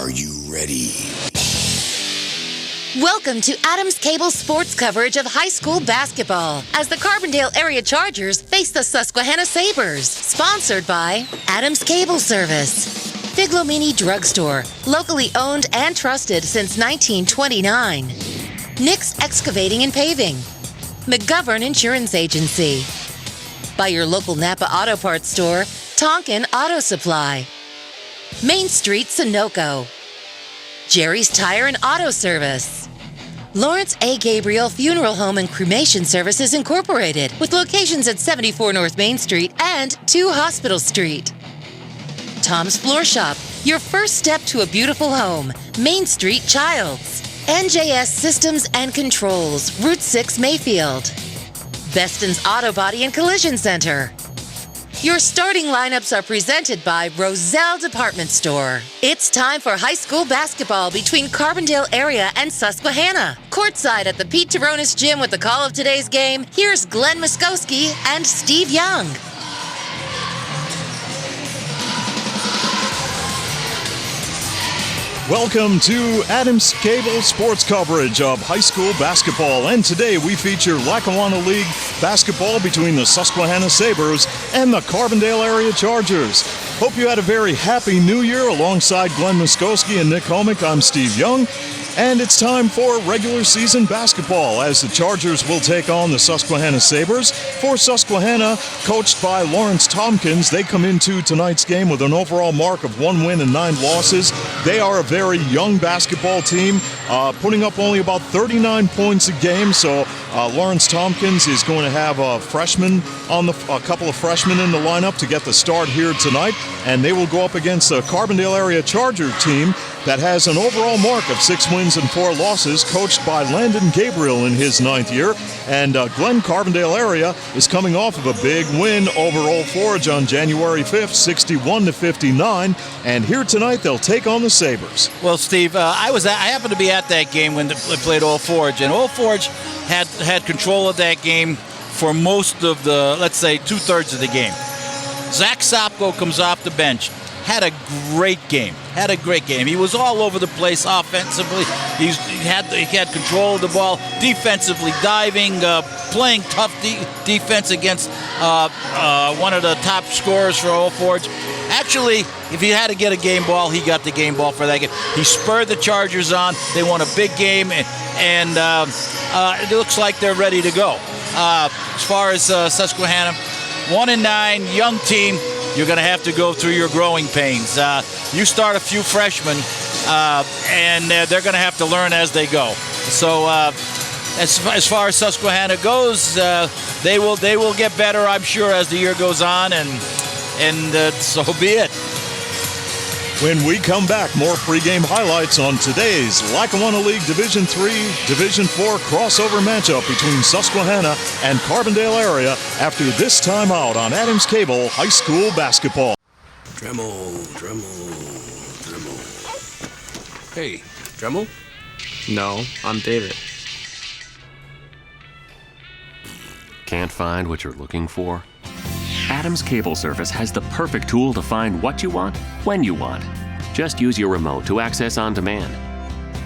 Are you ready? Welcome to Adams Cable sports coverage of high school basketball as the Carbondale Area Chargers face the Susquehanna Sabres. Sponsored by Adams Cable Service, Figlomini Drugstore, locally owned and trusted since 1929. Nix Excavating and Paving, McGovern Insurance Agency. By your local Napa Auto Parts store, Tonkin Auto Supply. Main Street Sunoco. Jerry's Tire and Auto Service. Lawrence A. Gabriel Funeral Home and Cremation Services Incorporated, with locations at 74 North Main Street and 2 Hospital Street. Tom's Floor Shop, your first step to a beautiful home, Main Street Childs. NJS Systems and Controls, Route 6 Mayfield. Beston's Auto Body and Collision Center. Your starting lineups are presented by Roselle Department Store. It's time for high school basketball between Carbondale Area and Susquehanna. Courtside at the Pete Taronis Gym with the call of today's game, here's Glenn Muskowski and Steve Young. Welcome to Adams Cable sports coverage of high school basketball. And today we feature Lackawanna League basketball between the Susquehanna Sabres and the Carbondale Area Chargers. Hope you had a very happy new year. Alongside Glenn Muskowski and Nick Homick, I'm Steve Young. And it's time for regular season basketball as the Chargers will take on the Susquehanna Sabres. For Susquehanna, coached by Lawrence Tompkins, they come into tonight's game with an overall mark of 1 win and 9 losses. They are a very young basketball team, putting up only about 39 points a game. So Lawrence Tompkins is going to have a couple of freshmen in the lineup to get the start here tonight. And they will go up against the Carbondale Area Charger team that has an overall mark of 6 wins and 4 losses, coached by Landon Gabriel in his 9th year. And Glenn, Carbondale Area is coming off of a big win over Old Forge on January 5th, 61-59. And here tonight, they'll take on the Sabres. Well, Steve, I happened to be at that game when they played Old Forge, and Old Forge had control of that game for most of the, let's say, 2/3 of the game. Zach Sopko comes off the bench. Had a great game. He was all over the place offensively. He had control of the ball. Defensively, diving, playing tough defense against one of the top scorers for Old Forge. Actually, if he had to get a game ball, he got the game ball for that game. He spurred the Chargers on. They won a big game, and it looks like they're ready to go. As far as Susquehanna, 1-9, young team. You're going to have to go through your growing pains. You start a few freshmen, and they're going to have to learn as they go. So as far as Susquehanna goes, they will get better, I'm sure, as the year goes on, and so be it. When we come back, more pregame highlights on today's Lackawanna League Division III, Division IV crossover matchup between Susquehanna and Carbondale Area after this time out on Adams Cable High School Basketball. Dremel. Hey, Dremel? No, I'm David. Can't find what you're looking for? Adams Cable Service has the perfect tool to find what you want, when you want. Just use your remote to access on demand.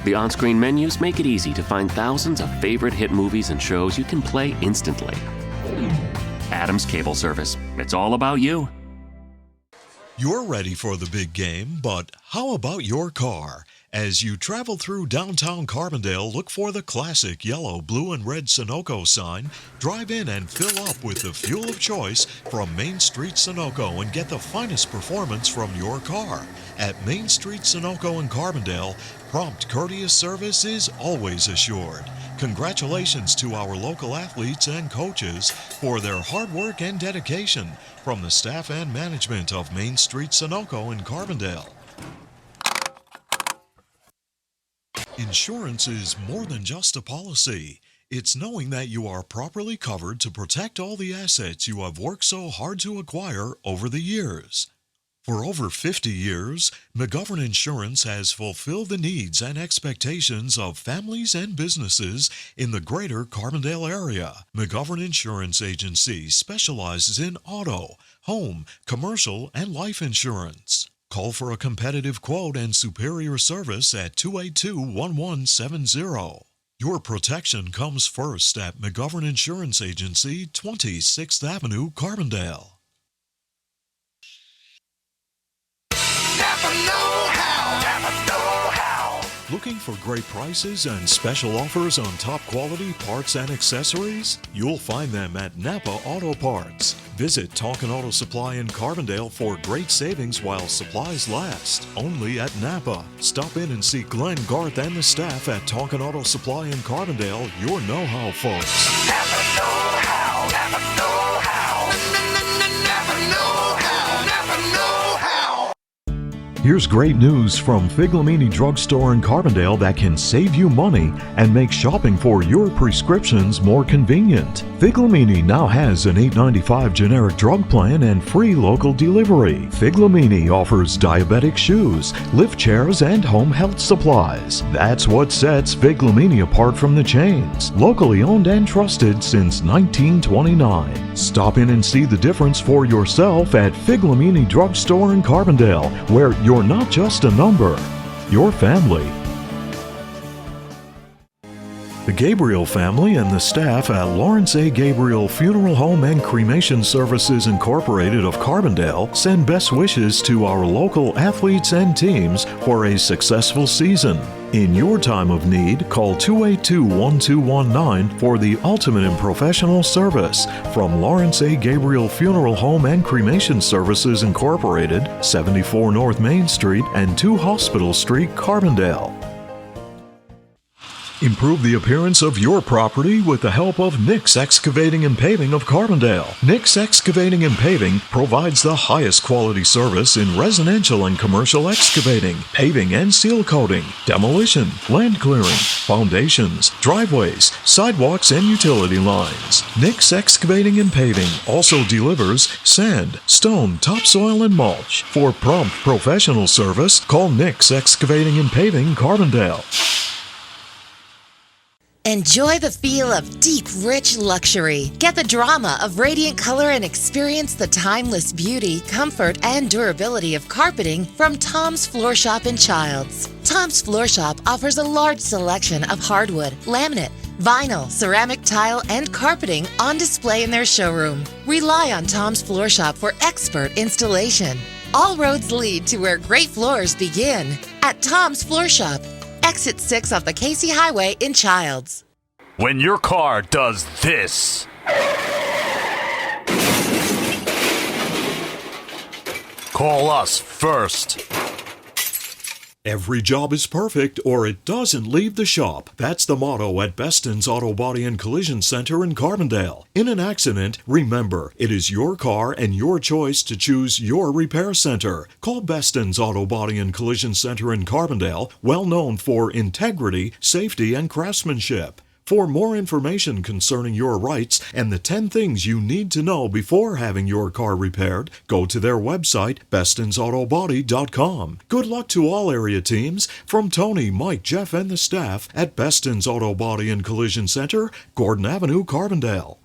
The on-screen menus make it easy to find thousands of favorite hit movies and shows you can play instantly. Adams Cable Service. It's all about you. You're ready for the big game, but how about your car? As you travel through downtown Carbondale, look for the classic yellow, blue, and red Sunoco sign. Drive in and fill up with the fuel of choice from Main Street Sunoco and get the finest performance from your car. At Main Street Sunoco in Carbondale, prompt, courteous service is always assured. Congratulations to our local athletes and coaches for their hard work and dedication from the staff and management of Main Street Sunoco in Carbondale. Insurance is more than just a policy. It's knowing that you are properly covered to protect all the assets you have worked so hard to acquire over the years. For over 50 years, McGovern Insurance has fulfilled the needs and expectations of families and businesses in the greater Carbondale area. McGovern Insurance Agency specializes in auto, home, commercial, and life insurance. Call for a competitive quote and superior service at 282-1170. Your protection comes first at McGovern Insurance Agency, 26th Avenue, Carbondale. Napa know-how. Napa know-how. Looking for great prices and special offers on top quality parts and accessories? You'll find them at Napa Auto Parts. Visit Tonkin Auto Supply in Carbondale for great savings while supplies last. Only at Napa. Stop in and see Glenn, Garth, and the staff at Tonkin Auto Supply in Carbondale, your know-how folks. Napa know-how. Napa know-how. Napa know-how. Napa know-how. Here's great news from Figlamini Drugstore in Carbondale that can save you money and make shopping for your prescriptions more convenient. Figlamini now has an $8.95 generic drug plan and free local delivery. Figlamini offers diabetic shoes, lift chairs, and home health supplies. That's what sets Figlamini apart from the chains. Locally owned and trusted since 1929. Stop in and see the difference for yourself at Figlamini Drugstore in Carbondale, where you're not just a number, you're family. The Gabriel family and the staff at Lawrence A. Gabriel Funeral Home and Cremation Services Incorporated of Carbondale send best wishes to our local athletes and teams for a successful season. In your time of need, call 282-1219 for the ultimate in professional service from Lawrence A. Gabriel Funeral Home and Cremation Services Incorporated, 74 North Main Street and 2 Hospital Street, Carbondale. Improve the appearance of your property with the help of Nick's Excavating and Paving of Carbondale. Nick's Excavating and Paving provides the highest quality service in residential and commercial excavating, paving and seal coating, demolition, land clearing, foundations, driveways, sidewalks, and utility lines. Nick's Excavating and Paving also delivers sand, stone, topsoil, and mulch. For prompt professional service, call Nick's Excavating and Paving, Carbondale. Enjoy the feel of deep, rich luxury. Get the drama of radiant color and experience the timeless beauty, comfort, and durability of carpeting from Tom's Floor Shop in Childs. Tom's Floor Shop offers a large selection of hardwood, laminate, vinyl, ceramic tile, and carpeting on display in their showroom. Rely on Tom's Floor Shop for expert installation. All roads lead to where great floors begin at Tom's Floor Shop. Exit 6 off the Casey Highway in Childs. When your car does this, call us first. Every job is perfect or it doesn't leave the shop. That's the motto at Beston's Auto Body and Collision Center in Carbondale. In an accident, remember, it is your car and your choice to choose your repair center. Call Beston's Auto Body and Collision Center in Carbondale, well known for integrity, safety, and craftsmanship. For more information concerning your rights and the 10 things you need to know before having your car repaired, go to their website, bestonsautobody.com. Good luck to all area teams from Tony, Mike, Jeff, and the staff at Beston's Auto Body and Collision Center, Gordon Avenue, Carbondale.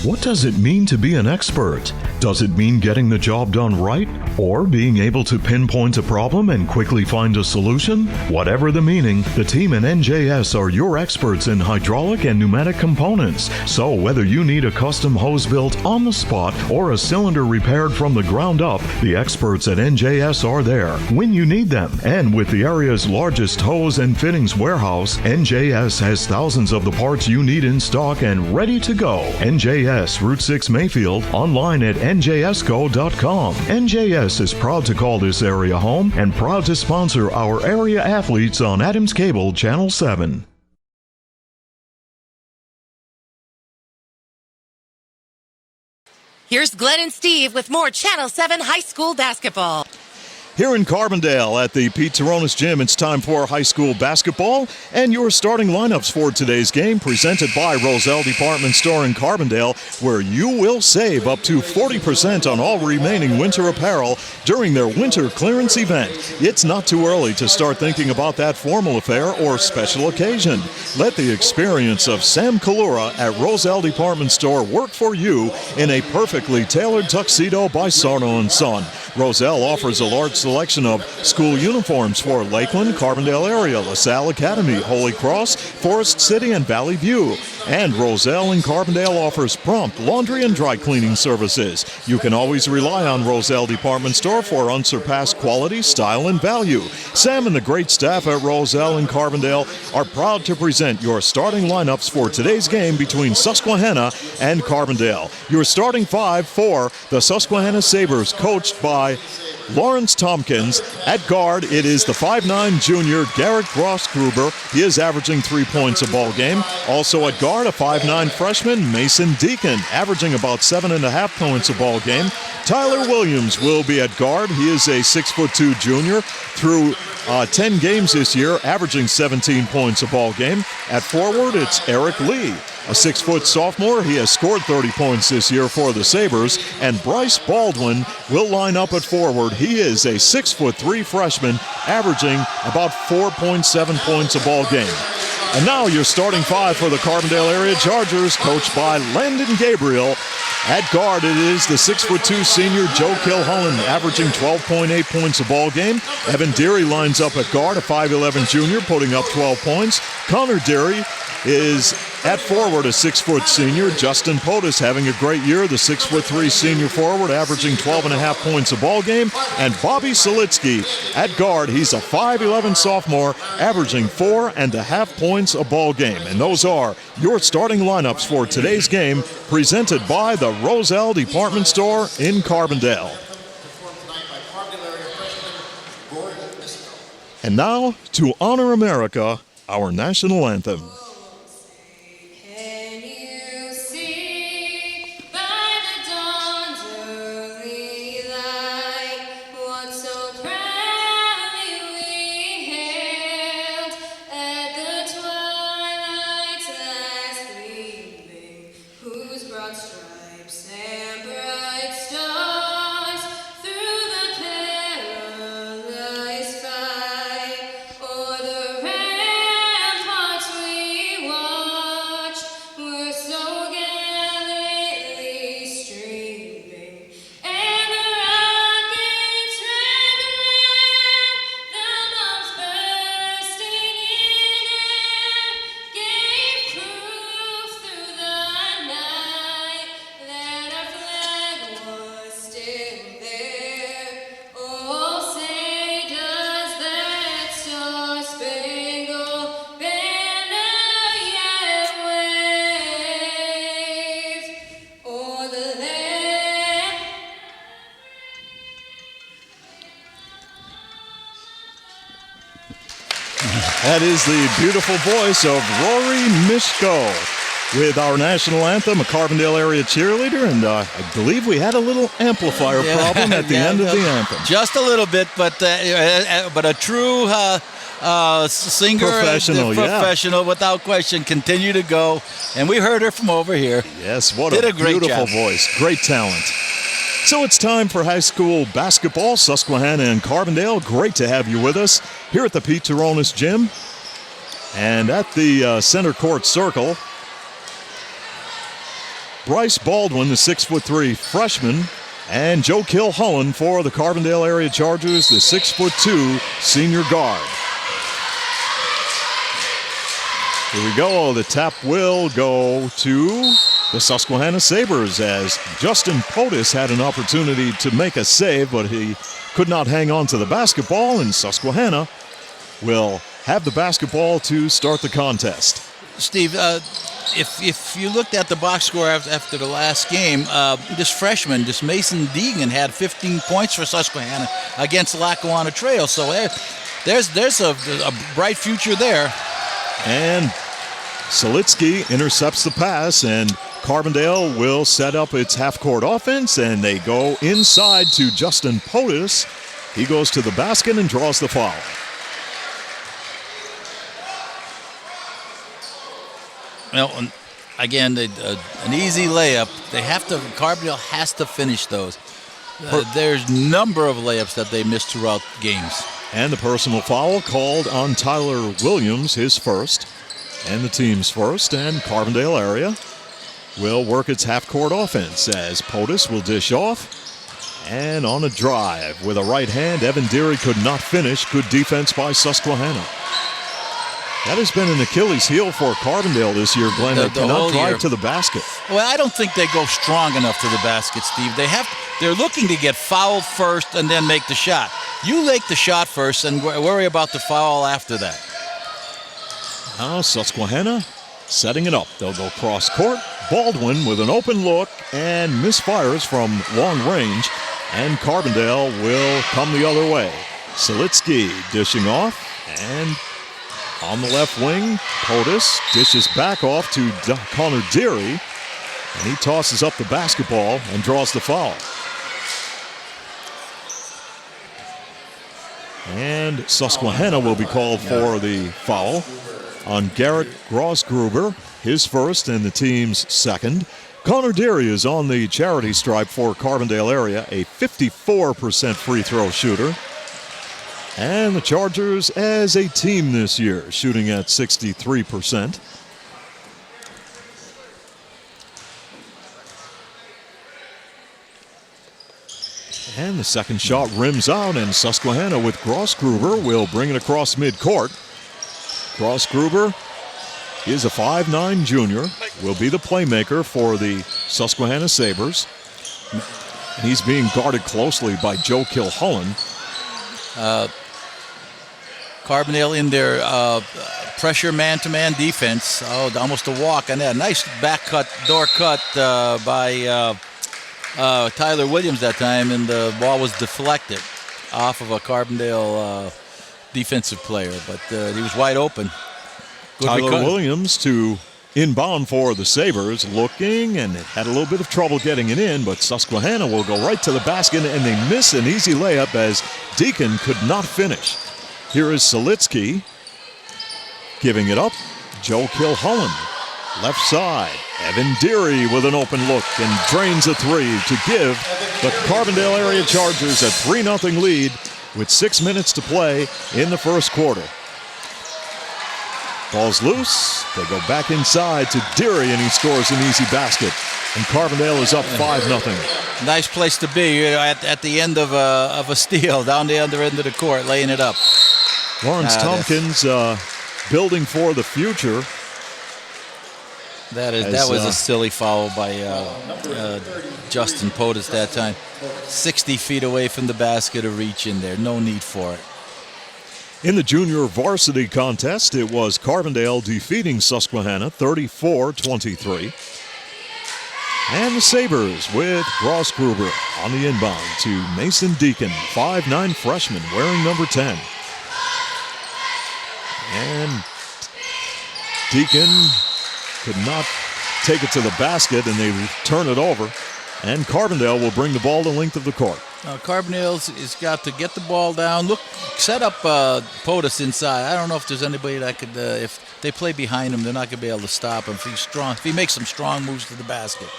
What does it mean to be an expert? Does it mean getting the job done right? Or being able to pinpoint a problem and quickly find a solution? Whatever the meaning, the team at NJS are your experts in hydraulic and pneumatic components. So whether you need a custom hose built on the spot or a cylinder repaired from the ground up, the experts at NJS are there when you need them. And with the area's largest hose and fittings warehouse, NJS has thousands of the parts you need in stock and ready to go. NJS Route 6 Mayfield, online at njsco.com. NJS is proud to call this area home and proud to sponsor our area athletes on Adams Cable Channel 7. Here's Glenn and Steve with more Channel 7 High School basketball. Here in Carbondale at the Pete Taronis Gym, it's time for high school basketball and your starting lineups for today's game, presented by Roselle Department Store in Carbondale, where you will save up to 40% on all remaining winter apparel during their winter clearance event. It's not too early to start thinking about that formal affair or special occasion. Let the experience of Sam Kalura at Roselle Department Store work for you in a perfectly tailored tuxedo by Sarno & Son. Roselle offers a large selection of school uniforms for Lakeland, Carbondale area, LaSalle Academy, Holy Cross, Forest City, and Valley View. And Roselle in Carbondale offers prompt laundry and dry cleaning services. You can always rely on Roselle Department Store for unsurpassed quality, style, and value. Sam and the great staff at Roselle in Carbondale are proud to present your starting lineups for today's game between Susquehanna and Carbondale. Your starting five for the Susquehanna Sabres, coached by Lawrence Tompkins. At guard, it is the 5'9" junior Garrett Grossgruber. He is averaging 3 points a ball game. Also at guard, a 5'9" freshman, Mason Deacon, averaging about 7.5 points a ball game. Tyler Williams will be at guard. He is a 6'2" junior through 10 games this year, averaging 17 points a ball game. At forward, it's Eric Lee, a 6' sophomore. He has scored 30 points this year for the Sabres. And Bryce Baldwin will line up at forward. He is a 6'3" freshman, averaging about 4.7 points a ball game. And now your starting five for the Carbondale area Chargers, coached by Landon Gabriel. At guard, it is the 6'2" senior Joe Kilholland, averaging 12.8 points a ball game. Evan Deary lines up at guard, a 5'11" junior, putting up 12 points. Connor Deary is at forward, a 6' senior. Justin Potus having a great year, the 6'3" senior forward, averaging 12.5 points a ball game. And Bobby Solitsky at guard, he's a 5'11" sophomore, averaging 4.5 points a ball game. And those are your starting lineups for today's game, presented by the Roselle Department Store in Carbondale. And now, to honor America, our national anthem. That is the beautiful voice of Rory Mishko with our national anthem, a Carbondale area cheerleader, and I believe we had a little amplifier problem at the end of the anthem. Just a little bit, but a true singer, professional, without question, continue to go. And we heard her from over here. Yes, what a beautiful voice, great talent. So it's time for high school basketball, Susquehanna and Carbondale. Great to have you with us here at the Pete Turonis Gym. And at the center court circle, Bryce Baldwin, the 6'3" freshman, and Joe Kilholland for the Carbondale area Chargers, the 6'2" senior guard. Here we go. The tap will go to the Susquehanna Sabres as Justin Potus had an opportunity to make a save, but he could not hang on to the basketball, and Susquehanna will have the basketball to start the contest. Steve, if you looked at the box score after the last game, this freshman, this Mason Deegan, had 15 points for Susquehanna against Lackawanna Trail. So there's a bright future there. And Solitsky intercepts the pass, and Carbondale will set up its half-court offense, and they go inside to Justin Potus. He goes to the basket and draws the foul. Well, again, an easy layup. Carbondale has to finish those. There's a number of layups that they missed throughout games. And the personal foul called on Tyler Williams, his first, and the team's first, and Carbondale area will work its half-court offense as Potus will dish off. And on a drive with a right hand, Evan Deary could not finish. Good defense by Susquehanna. That has been an Achilles heel for Carbondale this year, Glenn. They cannot drive to the basket. Well, I don't think they go strong enough to the basket, Steve. They're looking to get fouled first and then make the shot. You make the shot first and worry about the foul after that. Now Susquehanna setting it up. They'll go cross court. Baldwin with an open look and misfires from long range. And Carbondale will come the other way. Selitsky dishing off, and on the left wing, POTUS dishes back off to Connor Deary, and he tosses up the basketball and draws the foul. And Susquehanna will be called for the foul on Garrett Grossgruber, his first and the team's second. Connor Deary is on the charity stripe for Carbondale area, a 54% free throw shooter. And the Chargers as a team this year, shooting at 63%. And the second shot rims out, and Susquehanna with Grossgruber will bring it across midcourt. Grossgruber is a 5'9" junior, will be the playmaker for the Susquehanna Sabres. And he's being guarded closely by Joe Kilholland. Carbondale in their pressure man-to-man defense. Oh, almost a walk on that. Nice back cut, door cut by Tyler Williams that time, and the ball was deflected off of a Carbondale defensive player, but he was wide open. Good Tyler Williams to inbound for the Sabres, looking and had a little bit of trouble getting it in, but Susquehanna will go right to the basket, and they miss an easy layup as Deacon could not finish. Here is Selitsky giving it up. Joe Kilholland, left side. Evan Deary with an open look and drains a three to give the Carbondale area Chargers a 3-0 lead with 6 minutes to play in the first quarter. Ball's loose. They go back inside to Deary, and he scores an easy basket. And Carbondale is up 5-0. Nice place to be at the end of a steal, down the other end of the court, laying it up. Lawrence Tompkins building for the future. That was a silly foul by Justin POTUS that time. 60 feet away from the basket, a reach in there. No need for it. In the junior varsity contest, it was Carbondale defeating Susquehanna 34-23. And the Sabres with Grossgruber on the inbound to Mason Deacon, 5'9" freshman, wearing number 10. And Deacon could not take it to the basket, and they turn it over. And Carbondale will bring the ball the length of the court. Carbondale's has got to get the ball down. Look, set up POTUS inside. I don't know if there's anybody that could, if they play behind him, they're not going to be able to stop him. If he's strong, if he makes some strong moves to the basket.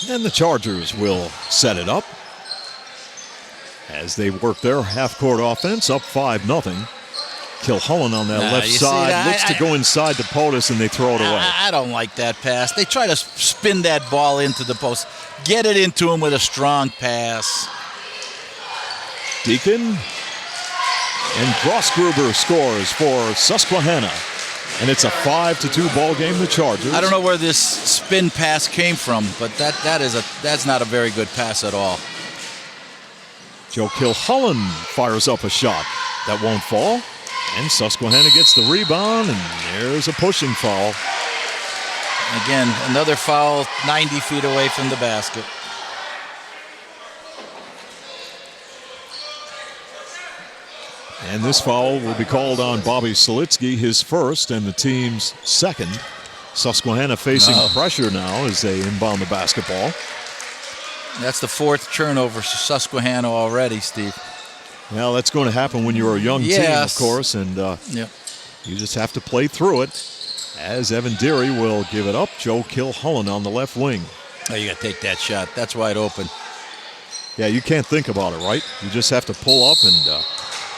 And the Chargers will set it up as they work their half-court offense, up 5-0. Kilholland on that left side looks to go inside the POTUS, and they throw it away. I don't like that pass. They try to spin that ball into the post. Get it into him with a strong pass. Deacon and Grossgruber scores for Susquehanna. And it's a 5-2 ball game, the Chargers. I don't know where this spin pass came from, but that's not a very good pass at all. Joe Kilholland fires up a shot. That won't fall. And Susquehanna gets the rebound, and there's a pushing foul. Again, another foul 90 feet away from the basket. And this foul will be called on Bobby Selitsky, his first and the team's second. Susquehanna facing pressure now as they inbound the basketball. That's the fourth turnover for Susquehanna already, Steve. Well, that's going to happen when you're a young team, of course, and you just have to play through it. As Evan Deary will give it up, Joe Kilholland on the left wing. Oh, you got to take that shot. That's wide open. Yeah, you can't think about it, right? You just have to pull up, and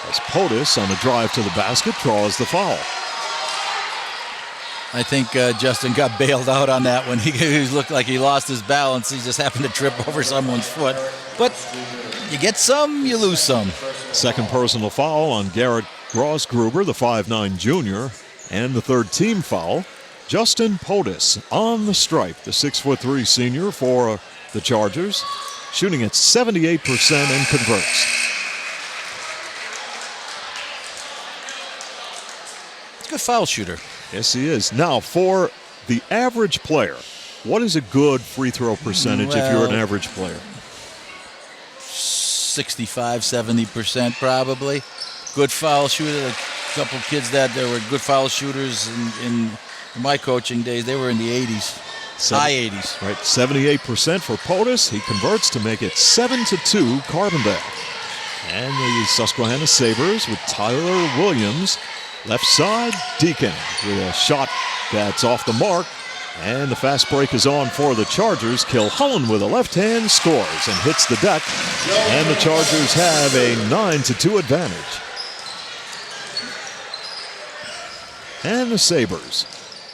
as POTUS on the drive to the basket draws the foul. I think Justin got bailed out on that one. He looked like he lost his balance. He just happened to trip over someone's foot. But you get some, you lose some. Second personal foul on Garrett Grossgruber, the 5'9 junior, and the third team foul. Justin Potus on the stripe, the 6'3 senior for the Chargers, shooting at 78% and converts. Good foul shooter. Yes, he is. Now, for the average player, what is a good free throw percentage if you're an average player? 65, 70% probably. Good foul shooter. A couple kids that there were good foul shooters in my coaching days. They were in the 80s, high 80s. Right, 78% for POTUS. He converts to make it 7-2 Carbondale. And the Susquehanna Sabres with Tyler Williams. Left side, Deacon with a shot that's off the mark. And the fast break is on for the Chargers. Kilholland with a left hand scores and hits the deck. And the Chargers have a 9-2 advantage. And the Sabres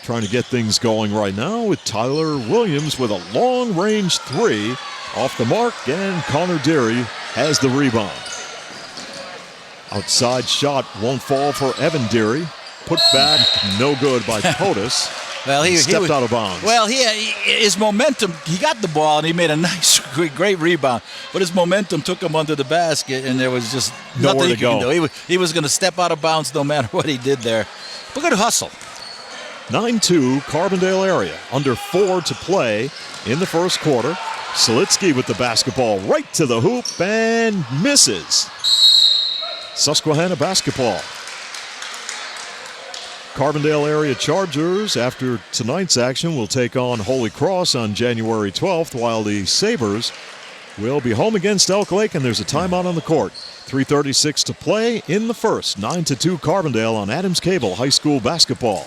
trying to get things going right now with Tyler Williams with a long-range three off the mark. And Connor Deary has the rebound. Outside shot won't fall for Evan Deary. Put back, no good by POTUS. Well, he stepped out of bounds. Well, his momentum, he got the ball and he made a nice, great rebound. But his momentum took him under the basket and there was just nowhere nothing to go. He was going to step out of bounds no matter what he did there. But good hustle. 9-2 Carbondale area. Under 4 to play in the first quarter. Selitsky with the basketball right to the hoop and misses. Susquehanna basketball. Carbondale area Chargers, after tonight's action, will take on Holy Cross on January 12th, while the Sabres will be home against Elk Lake, and there's a timeout on the court. 3:36 to play in the first. 9-2 Carbondale on Adams Cable High School basketball.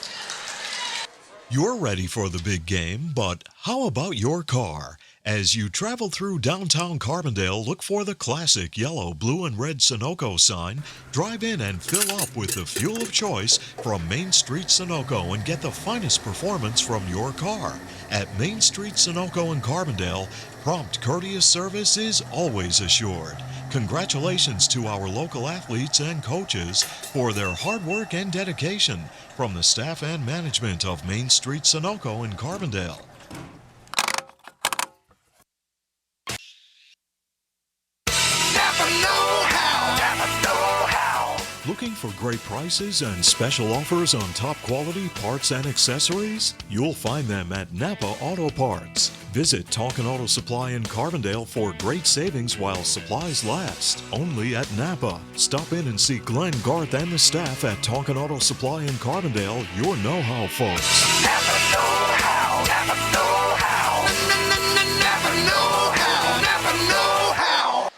You're ready for the big game, but how about your car? As you travel through downtown Carbondale, look for the classic yellow, blue, and red Sunoco sign. Drive in and fill up with the fuel of choice from Main Street Sunoco and get the finest performance from your car. At Main Street Sunoco in Carbondale, prompt, courteous service is always assured. Congratulations to our local athletes and coaches for their hard work and dedication from the staff and management of Main Street Sunoco in Carbondale. Looking for great prices and special offers on top quality parts and accessories? You'll find them at Napa Auto Parts. Visit Tonkin Auto Supply in Carbondale for great savings while supplies last. Only at Napa. Stop in and see Glenn, Garth, and the staff at Tonkin Auto Supply in Carbondale, your know-how folks. Napa know-how. Napa know-how. Napa know-how. Napa know-how.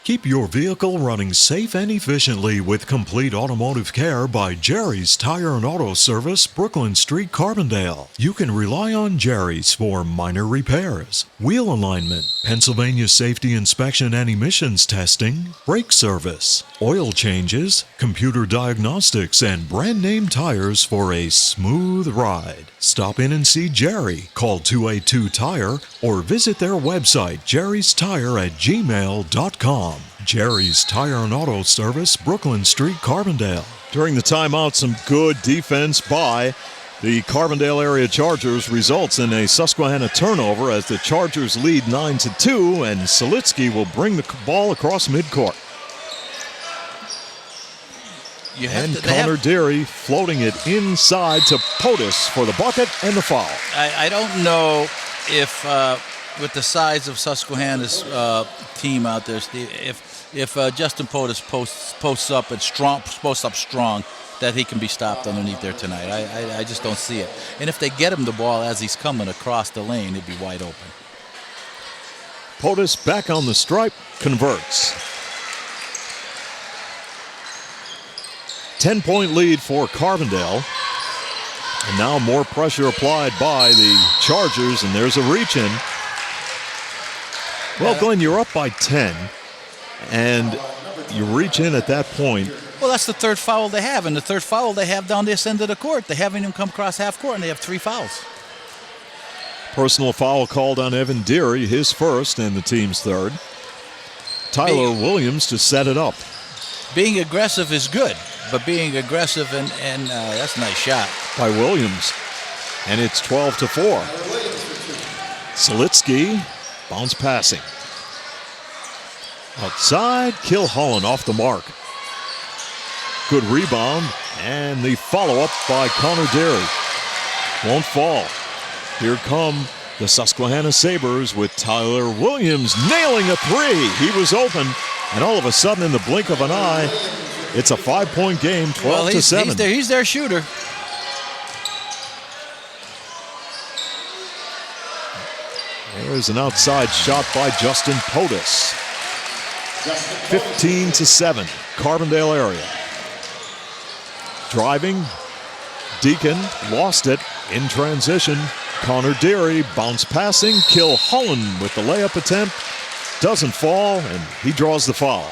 Keep your vehicle running safe and efficiently with complete automotive care by Jerry's Tire and Auto Service, Brooklyn Street, Carbondale. You can rely on Jerry's for minor repairs, wheel alignment, Pennsylvania safety inspection and emissions testing, brake service, oil changes, computer diagnostics, and brand name tires for a smooth ride. Stop in and see Jerry. Call 282-TIRE or visit their website, jerrystire@gmail.com. Jerry's Tire and Auto Service, Brooklyn Street, Carbondale. During the timeout, some good defense by the Carbondale area Chargers results in a Susquehanna turnover as the Chargers lead 9-2, and Selitsky will bring the ball across midcourt. And Connor Deary floating it inside to POTUS for the bucket and the foul. I don't know if, with the size of Susquehanna's team out there, Steve, if Justin POTUS posts up strong, that he can be stopped underneath there tonight. I just don't see it. And if they get him the ball as he's coming across the lane, he'd be wide open. POTUS back on the stripe, converts. 10-point lead for Carbondale. And now more pressure applied by the Chargers, and there's a reach-in. Well, Glenn, you're up by 10, and you reach in at that point. Well, that's the third foul they have, and the third foul they have down this end of the court. They haven't even come across half court, and they have 3 fouls. Personal foul called on Evan Deary, his first and the team's third. Tyler Williams to set it up. Being aggressive is good, but being aggressive and that's a nice shot. By Williams. And it's 12-4. Selitsky, bounce passing. Outside, Kilholland off the mark. Good rebound, and the follow-up by Connor Derry. Won't fall. Here come the Susquehanna Sabres with Tyler Williams nailing a three. He was open, and all of a sudden, in the blink of an eye, it's a 5-point game, 12-7. He's their shooter. There's an outside shot by Justin Potus. 15-7, Carbondale area. Driving, Deacon lost it in transition. Connor Deary bounce passing. Kilholland with the layup attempt. Doesn't fall, and he draws the foul.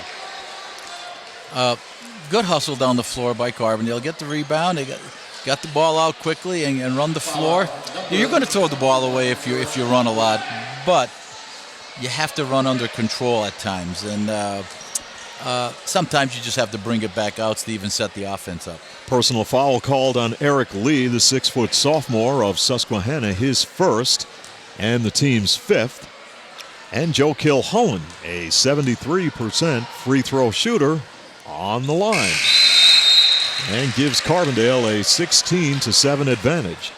Good hustle down the floor by Carbondale. Get the rebound. They got the ball out quickly and run the floor. You're going to throw the ball away if you run a lot, but you have to run under control at times, and sometimes you just have to bring it back out to even set the offense up. Personal foul called on Eric Lee, the 6-foot sophomore of Susquehanna, his first and the team's fifth. And Joe Kilholland, a 73% free throw shooter, on the line. And gives Carbondale a 16-7 advantage.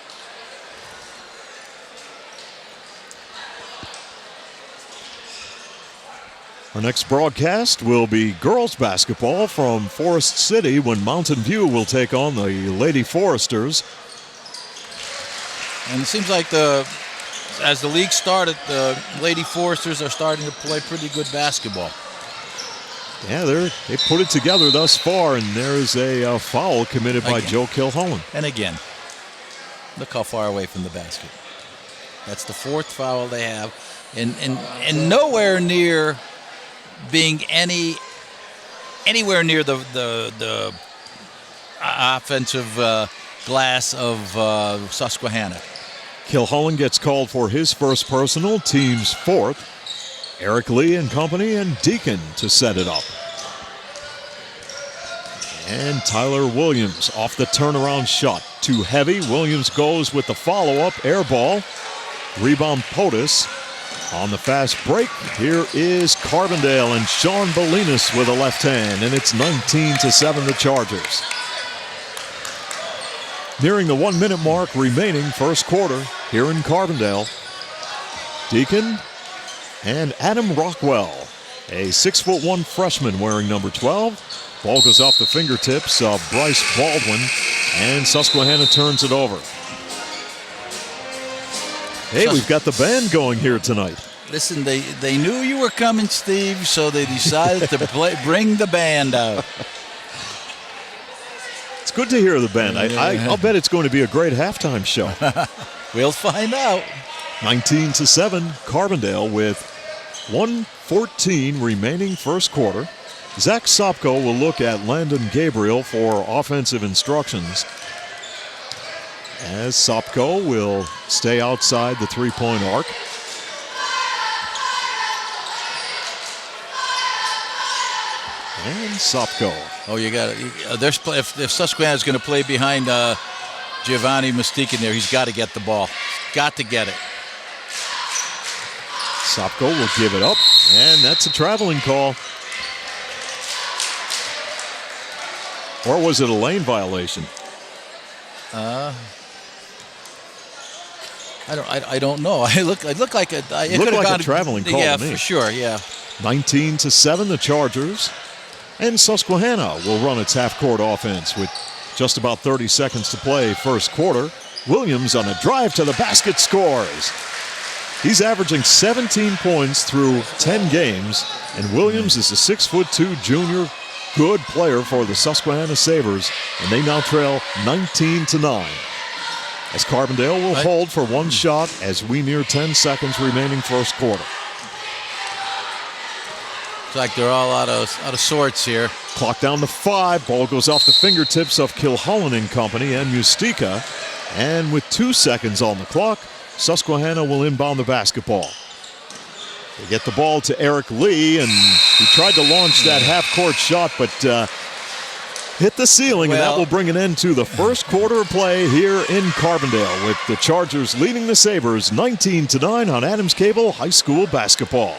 Our next broadcast will be girls basketball from Forest City when Mountain View will take on the Lady Foresters. And it seems like as the league started, the Lady Foresters are starting to play pretty good basketball. Yeah, they put it together thus far, and there's a foul committed by Joe Kilholland. And again, look how far away from the basket. That's the 4th foul they have, and nowhere near being anywhere near the offensive glass of Susquehanna. Kilholland gets called for his first personal, team's 4th. Eric Lee and company, and Deacon to set it up. And Tyler Williams off the turnaround shot. Too heavy. Williams goes with the follow-up, air ball. Rebound Potus. On the fast break, here is Carbondale and Sean Bolinas with a left hand, and it's 19-7 the Chargers. Nearing the 1-minute mark remaining first quarter here in Carbondale. Deacon and Adam Rockwell, a 6'1" freshman wearing number 12. Ball goes off the fingertips of Bryce Baldwin, and Susquehanna turns it over. Hey, we've got the band going here tonight. Listen, they knew you were coming, Steve, so they decided to bring the band out. It's good to hear the band. I'll bet it's going to be a great halftime show. We'll find out. 19-7, Carbondale with 1:14 remaining first quarter. Zach Sopko will look at Landon Gabriel for offensive instructions, as Sopko will stay outside the three-point arc. And Sopko. Oh, you got it. If Susquehanna's going to play behind Giovanni Mystique in there, he's got to get the ball. Got to get it. Sopko will give it up, and that's a traveling call. Or was it a lane violation? I don't know. It looked like it looked like a traveling call to me. Yeah, for sure. Yeah. 19-7, the Chargers, and Susquehanna will run its half-court offense with just about 30 seconds to play first quarter. Williams on a drive to the basket scores. He's averaging 17 points through 10 games, and Williams is a 6'2" junior, good player for the Susquehanna Sabres, and they now trail 19-9. As Carbondale will hold for one shot as we near 10 seconds remaining first quarter. like they're all out of sorts here. Clock down to 5. Ball goes off the fingertips of Kilholland and Company and Mustika. And with 2 seconds on the clock, Susquehanna will inbound the basketball. They get the ball to Eric Lee, and he tried to launch that half-court shot, but hit the ceiling, and that will bring an end to the first quarter of play here in Carbondale, with the Chargers leading the Sabres 19-9 on Adams Cable High School basketball.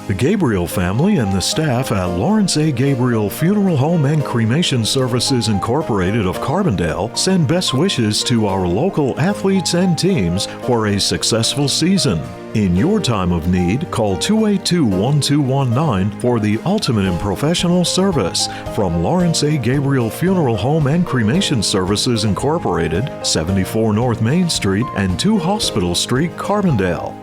The Gabriel family and the staff at Lawrence A. Gabriel Funeral Home and Cremation Services Incorporated of Carbondale send best wishes to our local athletes and teams for a successful season. In your time of need, call 282-1219 for the ultimate in professional service from Lawrence A. Gabriel Funeral Home and Cremation Services Incorporated, 74 North Main Street and 2 Hospital Street, Carbondale.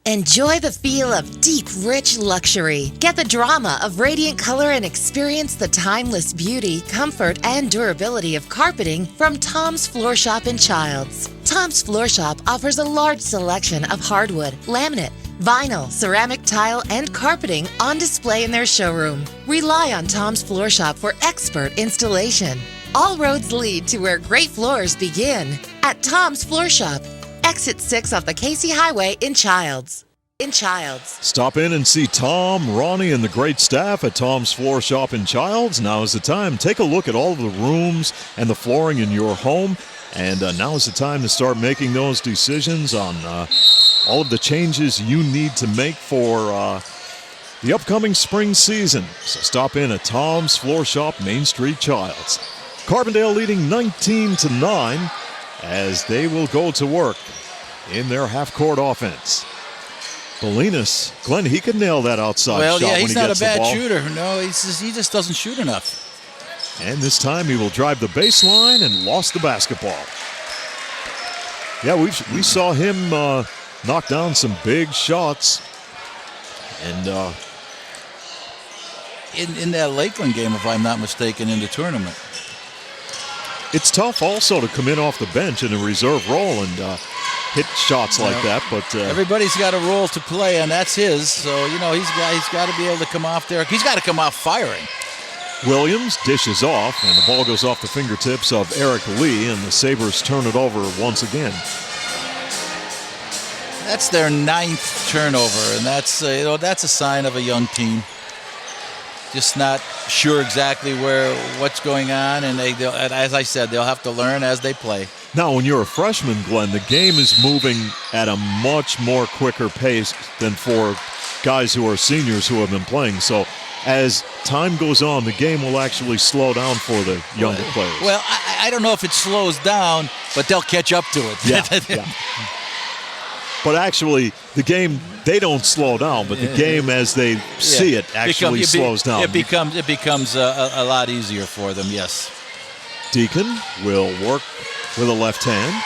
Enjoy the feel of deep, rich luxury. Get the drama of radiant color and experience the timeless beauty, comfort, and durability of carpeting from Tom's Floor Shop in Childs. Tom's Floor Shop offers a large selection of hardwood, laminate, vinyl, ceramic tile, and carpeting on display in their showroom. Rely on Tom's Floor Shop for expert installation. All roads lead to where great floors begin at Tom's Floor Shop. Exit 6 off the Casey Highway in Childs. Stop in and see Tom, Ronnie, and the great staff at Tom's Floor Shop in Childs. Now is the time. Take a look at all of the rooms and the flooring in your home. And now is the time to start making those decisions on all of the changes you need to make for the upcoming spring season. So stop in at Tom's Floor Shop, Main Street, Childs. Carbondale leading 19-9 as they will go to work in their half-court offense. Bolinas, Glenn, he could nail that outside shot when he gets the ball. Well, yeah, he's not a bad shooter. No, he just doesn't shoot enough. And this time he will drive the baseline and lost the basketball. Yeah, we saw him knock down some big shots. And in that Lakeland game, if I'm not mistaken, in the tournament. It's tough also to come in off the bench in a reserve role and hit shots like that, but everybody's got a role to play, and that's his. So he's got to be able to come off there. He's got to come off firing. Williams dishes off, and the ball goes off the fingertips of Eric Lee, and the Sabres turn it over once again. That's their 9th turnover, and that's a sign of a young team. Just not sure exactly what's going on, and as I said, they'll have to learn as they play. Now, when you're a freshman, Glenn, the game is moving at a much more quicker pace than for guys who are seniors who have been playing. So as time goes on, the game will actually slow down for the younger players. Well, I don't know if it slows down, but they'll catch up to it. Yeah. But actually, the game, they don't slow down, but the game as they see it actually slows down. It becomes a lot easier for them, yes. Deacon will work with a left hand,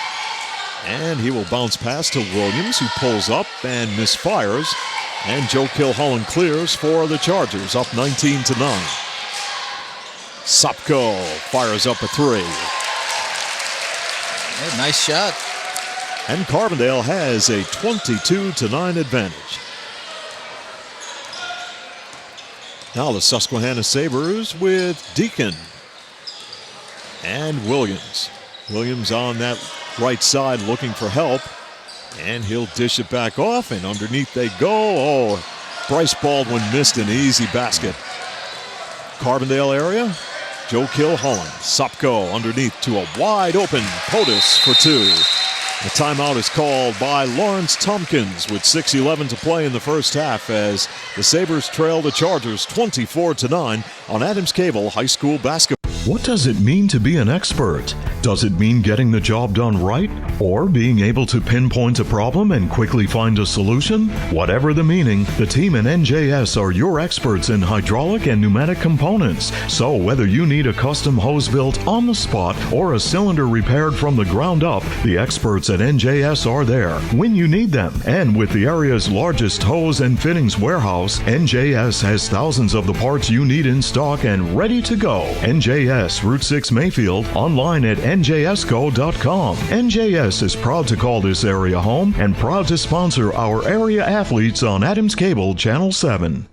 and he will bounce pass to Williams, who pulls up and misfires, and Joe Kilholland clears for the Chargers, up 19-9. Sopko fires up a 3. Hey, nice shot. And Carbondale has a 22-9 advantage. Now the Susquehanna Sabres with Deacon and Williams. Williams on that right side looking for help, and he'll dish it back off, and underneath they go. Oh, Bryce Baldwin missed an easy basket. Carbondale area, Joe Kilholland. Sopko underneath to a wide open POTUS for 2. The timeout is called by Lawrence Tompkins with 6:11 to play in the first half as the Sabres trail the Chargers 24-9 on Adams Cable High School basketball. What does it mean to be an expert? Does it mean getting the job done right? Or being able to pinpoint a problem and quickly find a solution? Whatever the meaning, the team in NJS are your experts in hydraulic and pneumatic components. So whether you need a custom hose built on the spot or a cylinder repaired from the ground up, the experts at NJS are there when you need them. And with the area's largest hose and fittings warehouse, NJS has thousands of the parts you need in stock and ready to go. NJS, Route 6 Mayfield, online at NJSco.com. NJS is proud to call this area home and proud to sponsor our area athletes on Adams Cable Channel 7.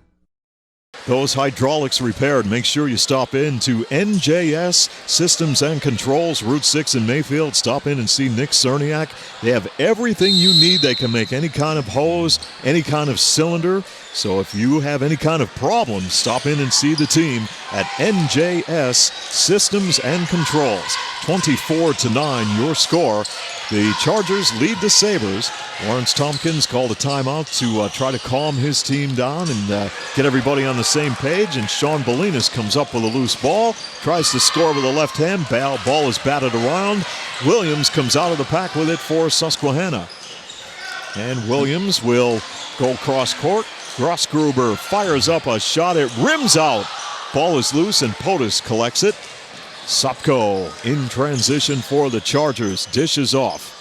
Those hydraulics repaired, make sure you stop in to NJS Systems and Controls, Route 6 in Mayfield. Stop in and see Nick Cerniak. They have everything you need. They can make any kind of hose, any kind of cylinder. So if you have any kind of problem, stop in and see the team at NJS Systems and Controls. 24-9 your score. The Chargers lead the Sabres. Lawrence Tompkins called a timeout to try to calm his team down and get everybody on the same page. And Sean Bolinas comes up with a loose ball, tries to score with a left hand. Ball is batted around. Williams comes out of the pack with it for Susquehanna. And Williams will go cross court. Grossgruber fires up a shot. It rims out. Ball is loose and POTUS collects it. Sopko in transition for the Chargers. Dishes off.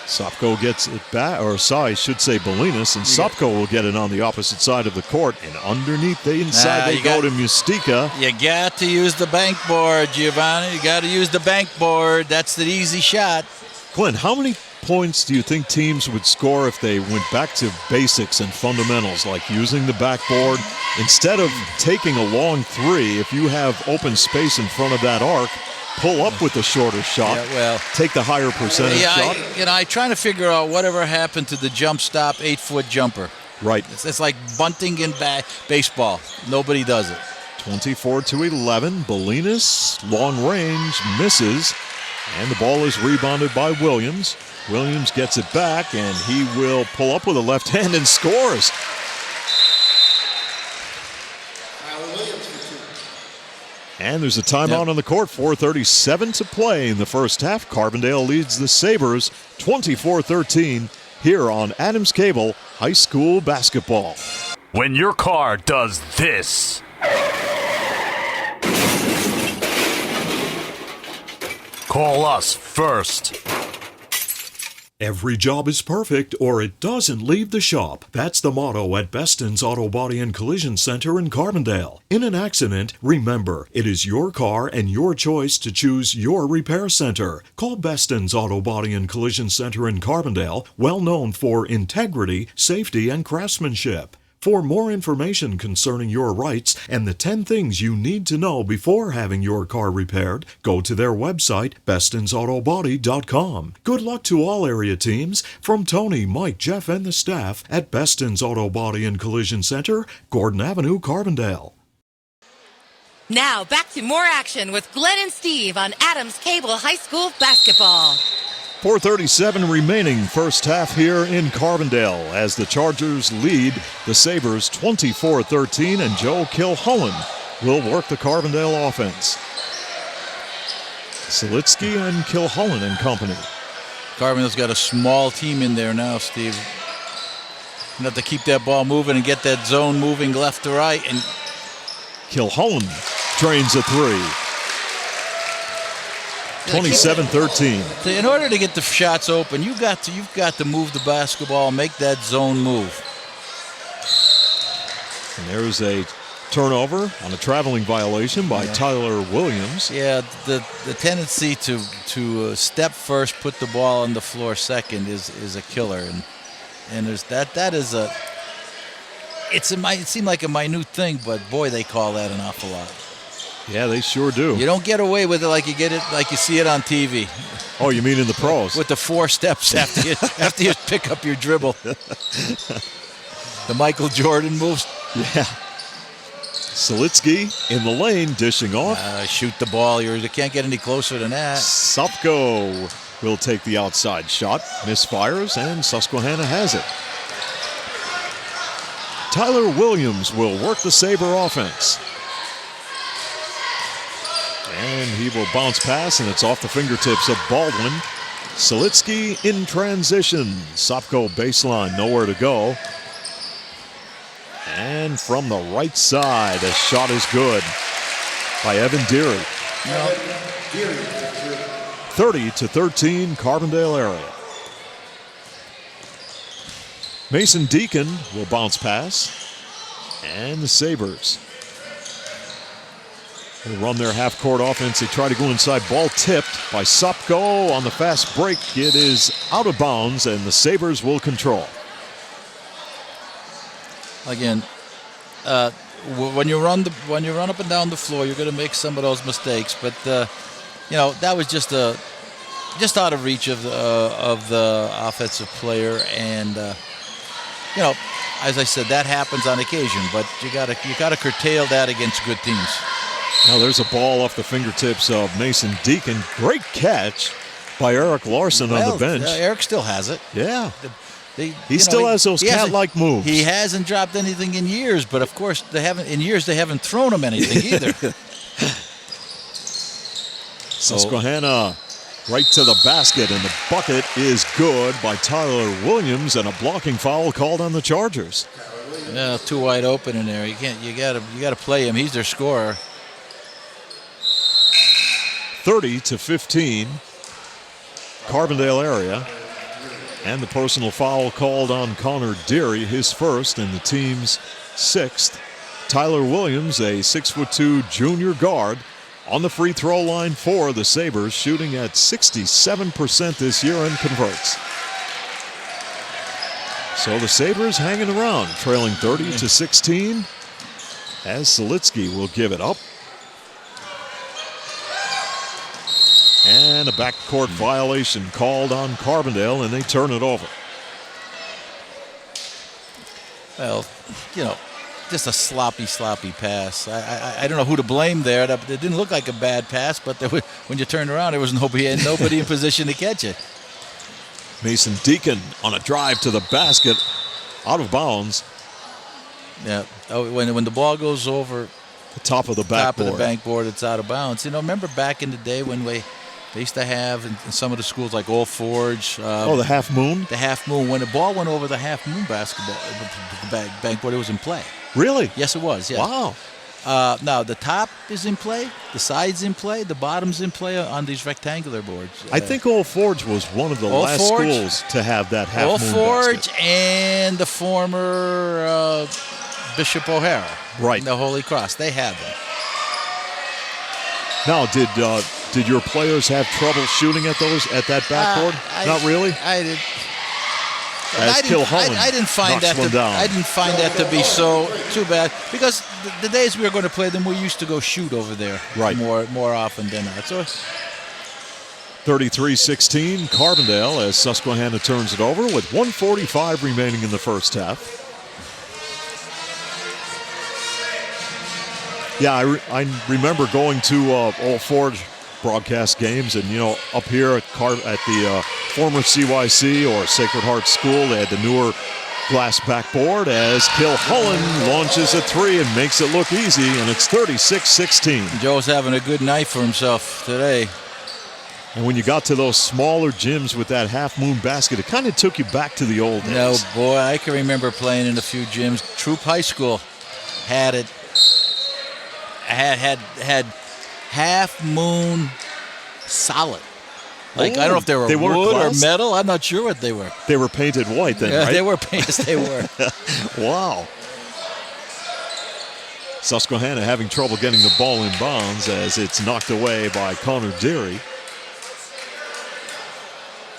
Sopko gets it back, or sorry, I should say Bolinas, and Sopko will get it on the opposite side of the court. And underneath the inside they go to Mustika. You got to use the bank board, Giovanni. You got to use the bank board. That's the easy shot. Glenn, how many points do you think teams would score if they went back to basics and fundamentals, like using the backboard? Instead of taking a long three, if you have open space in front of that arc, pull up with the shorter shot, take the higher percentage shot. I'm trying to figure out whatever happened to the jump stop 8-foot jumper. Right. It's like bunting in baseball. Nobody does it. 24-11. Bolinas, long range, misses. And the ball is rebounded by Williams. Williams gets it back, and he will pull up with a left hand and scores. And there's a timeout on the court. 4:37 to play in the first half. Carbondale leads the Sabres 24-13 here on Adams Cable High School Basketball. When your car does this. Call us first. Every job is perfect or it doesn't leave the shop. That's the motto at Beston's Auto Body and Collision Center in Carbondale. In an accident, remember, it is your car and your choice to choose your repair center. Call Beston's Auto Body and Collision Center in Carbondale, well known for integrity, safety, and craftsmanship. For more information concerning your rights and the 10 things you need to know before having your car repaired, go to their website, bestonsautobody.com. Good luck to all area teams from Tony, Mike, Jeff, and the staff at Beston's Auto Body and Collision Center, Gordon Avenue, Carbondale. Now back to more action with Glenn and Steve on Adams Cable High School Basketball. 4:37 remaining first half here in Carbondale as the Chargers lead the Sabres 24-13, and Joe Kilhollen will work the Carbondale offense. Selitsky and Kilhollen and company. Carbondale's got a small team in there now, Steve. You have to keep that ball moving and get that zone moving left to right. And Kilhollen drains a three. 27-13. In order to get the shots open, you've got to move the basketball, make that zone move. And there's a turnover on a traveling violation by Tyler Williams. Yeah, the tendency to step first, put the ball on the floor second is a killer, and there's that is a. It seemed like a minute thing, but boy, they call that an awful lot. Yeah, they sure do. You don't get away with it like you see it on TV. Oh, you mean in the pros? With the 4 steps after you pick up your dribble. The Michael Jordan moves. Yeah. Selitsky in the lane, dishing off. Shoot the ball. You can't get any closer than that. Sopko will take the outside shot. Misfires, and Susquehanna has it. Tyler Williams will work the Sabre offense. And he will bounce pass, and it's off the fingertips of Baldwin. Selitsky in transition. Sopko baseline, nowhere to go. And from the right side, a shot is good by Evan Deary. 30-13, Carbondale area. Mason Deacon will bounce pass. And the Sabres They run their half-court offense. They try to go inside. Ball tipped by Supko on the fast break. It is out of bounds, and the Sabres will control. Again, when you run up and down the floor, you're going to make some of those mistakes. But that was just out of reach of the offensive player, and as I said, that happens on occasion. But you gotta curtail that against good teams. Now there's a ball off the fingertips of Mason Deacon. Great catch by Eric Larson on the bench. Eric still has it. Yeah. He still has those cat-like moves. He hasn't dropped anything in years, but of course they haven't thrown him anything either. Susquehanna right to the basket, and the bucket is good by Tyler Williams, and a blocking foul called on the Chargers. Yeah, too wide open in there. You gotta play him. He's their scorer. 30-15, Carbondale area. And the personal foul called on Connor Deary, his first and the team's sixth. Tyler Williams, a 6'2" junior guard, on the free throw line for the Sabres, shooting at 67% this year and converts. So the Sabres hanging around, trailing 30-16, as Selitsky will give it up. And a backcourt violation called on Carbondale, and they turn it over. Well, just a sloppy pass. I don't know who to blame there. It didn't look like a bad pass, but when you turned around, there was nobody in position to catch it. Mason Deacon on a drive to the basket, out of bounds. Yeah. Oh, when the ball goes over the top of the backboard, it's out of bounds. Remember back in the day when they used to have in some of the schools like Old Forge. The half moon? The half moon. When the ball went over the half moon basketball, the backboard, it was in play. Really? Yes, it was. Yeah. Wow. Now, the top is in play, the side's in play, the bottom's in play on these rectangular boards. I think Old Forge was one of the last schools to have that half moon basket. Old Forge and the former Bishop O'Hara. Right. The Holy Cross. They had them. Now, did your players have trouble shooting at that backboard? Not really. I did. I didn't find that to be so too bad, because the days we were going to play them, we used to go shoot over there more often than not. So 33-16 Carbondale as Susquehanna turns it over with 1:45 remaining in the first half. Yeah, I remember going to Old Forge broadcast games, and up here at the former CYC or Sacred Heart School, they had the newer glass backboard as Kilhollen launches a three and makes it look easy, and it's 36-16. Joe's having a good night for himself today. And when you got to those smaller gyms with that half moon basket, it kind of took you back to the old days. No, boy, I can remember playing in a few gyms. Troop High School had it. Had half moon solid. Like, I don't know if they were wood or metal. I'm not sure what they were. They were painted white then, right? They were painted. They were. Wow. Susquehanna having trouble getting the ball in bounds as it's knocked away by Connor Deary.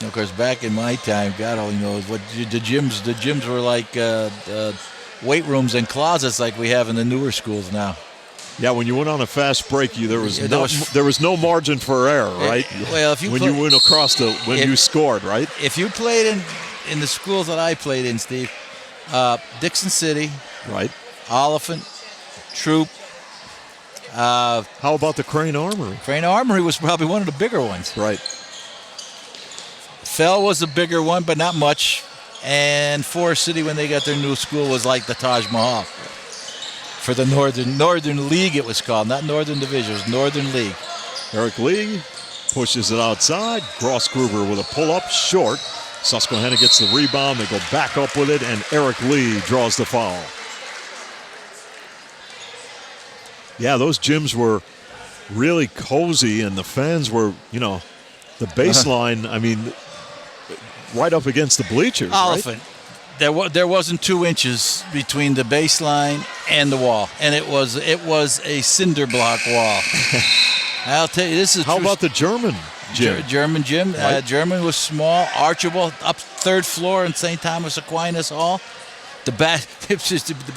Of course, back in my time, God only knows what the gyms were like, weight rooms and closets like we have in the newer schools now. Yeah, when you went on a fast break, there was no margin for error, right? You went across you scored, right? If you played in the schools that I played in, Steve, Dixon City, right, Oliphant, Troop. How about the Crane Armory? Crane Armory was probably one of the bigger ones. Right. Fell was a bigger one, but not much. And Forest City, when they got their new school, was like the Taj Mahal. For the Northern League, it was called, not Northern Division, it was Northern League. Eric Lee pushes it outside. Grossgruber with a pull-up short. Susquehanna gets the rebound. They go back up with it, and Eric Lee draws the foul. Yeah, those gyms were really cozy, and the fans were, the baseline, right up against the bleachers. Oliphant. Right? There wasn't 2 inches between the baseline and the wall, and it was a cinder block wall. I'll tell you, this is How about the German gym? German gym. Right. German was small, archable, up 3rd floor in St. Thomas Aquinas Hall. The baskets used to be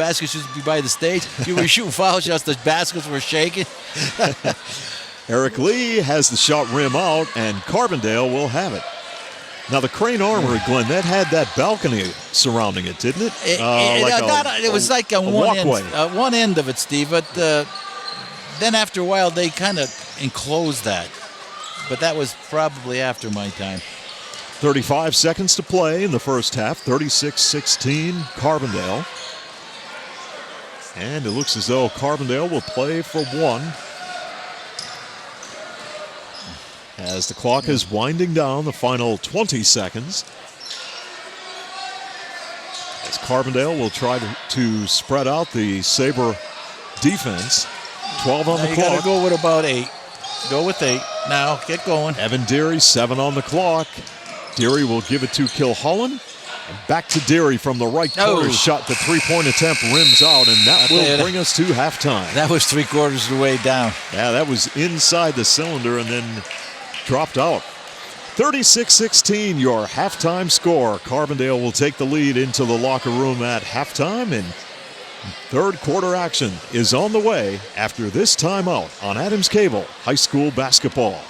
by the stage. You were shooting foul shots, the baskets were shaking. Eric Lee has the shot rim out, and Carbondale will have it. Now, the Crane Armory, Glenn, that had that balcony surrounding it, didn't it? It was like on walkway. one end of it, Steve. But then after a while, they kind of enclosed that. But that was probably after my time. 35 seconds to play in the first half, 36-16 Carbondale. And it looks as though Carbondale will play for 1. As the clock is winding down, the final 20 seconds. As Carbondale will try to spread out the Sabre defense. 12 on the clock. You got to go with about 8. Go with 8. Now, get going. Evan Deary, 7 on the clock. Deary will give it to Kilholland. And back to Deary from the right corner shot. The 3-point attempt rims out, and that will bring us to halftime. That was 3/4 of the way down. Yeah, that was inside the cylinder and then dropped out. 36-16, your halftime score. Carbondale will take the lead into the locker room at halftime, and 3rd quarter action is on the way after this timeout on Adams Cable High School Basketball.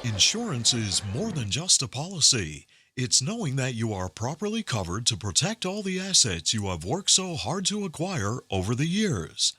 Insurance is more than just a policy. It's knowing that you are properly covered to protect all the assets you have worked so hard to acquire over the years.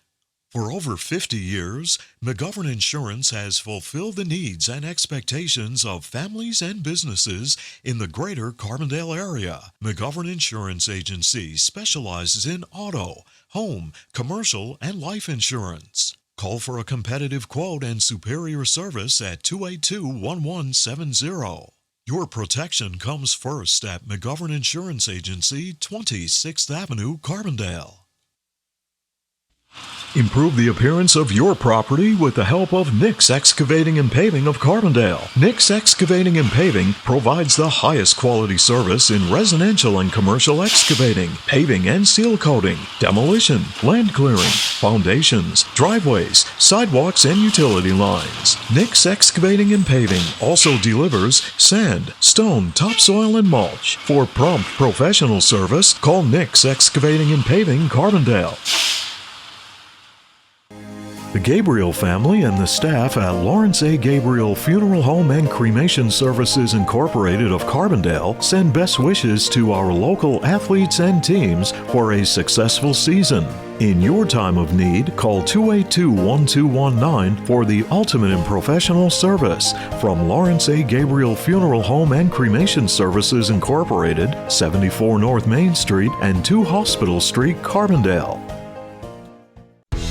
For over 50 years, McGovern Insurance has fulfilled the needs and expectations of families and businesses in the greater Carbondale area. McGovern Insurance Agency specializes in auto, home, commercial, and life insurance. Call for a competitive quote and superior service at 282-1170. Your protection comes first at McGovern Insurance Agency, 26th Avenue, Carbondale. Improve the appearance of your property with the help of Nick's Excavating and Paving of Carbondale. Nick's Excavating and Paving provides the highest quality service in residential and commercial excavating, paving and seal coating, demolition, land clearing, foundations, driveways, sidewalks, and utility lines. Nick's Excavating and Paving also delivers sand, stone, topsoil, and mulch. For prompt professional service, call Nick's Excavating and Paving, Carbondale. The Gabriel family and the staff at Lawrence A. Gabriel Funeral Home and Cremation Services Incorporated of Carbondale send best wishes to our local athletes and teams for a successful season. In your time of need, call 282-1219 for the ultimate in professional service from Lawrence A. Gabriel Funeral Home and Cremation Services Incorporated, 74 North Main Street and 2 Hospital Street, Carbondale.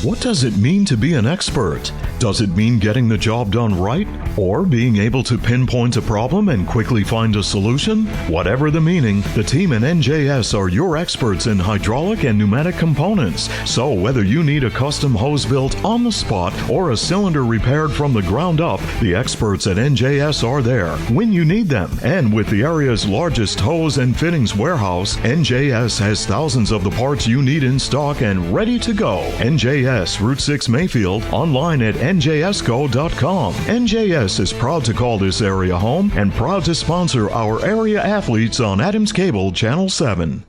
What does it mean to be an expert? Does it mean getting the job done right? Or being able to pinpoint a problem and quickly find a solution? Whatever the meaning, the team at NJS are your experts in hydraulic and pneumatic components. So whether you need a custom hose built on the spot or a cylinder repaired from the ground up, the experts at NJS are there when you need them. And with the area's largest hose and fittings warehouse, NJS has thousands of the parts you need in stock and ready to go. NJS, Route 6 Mayfield, online at njsco.com. NJS is proud to call this area home and proud to sponsor our area athletes on Adams Cable Channel 7.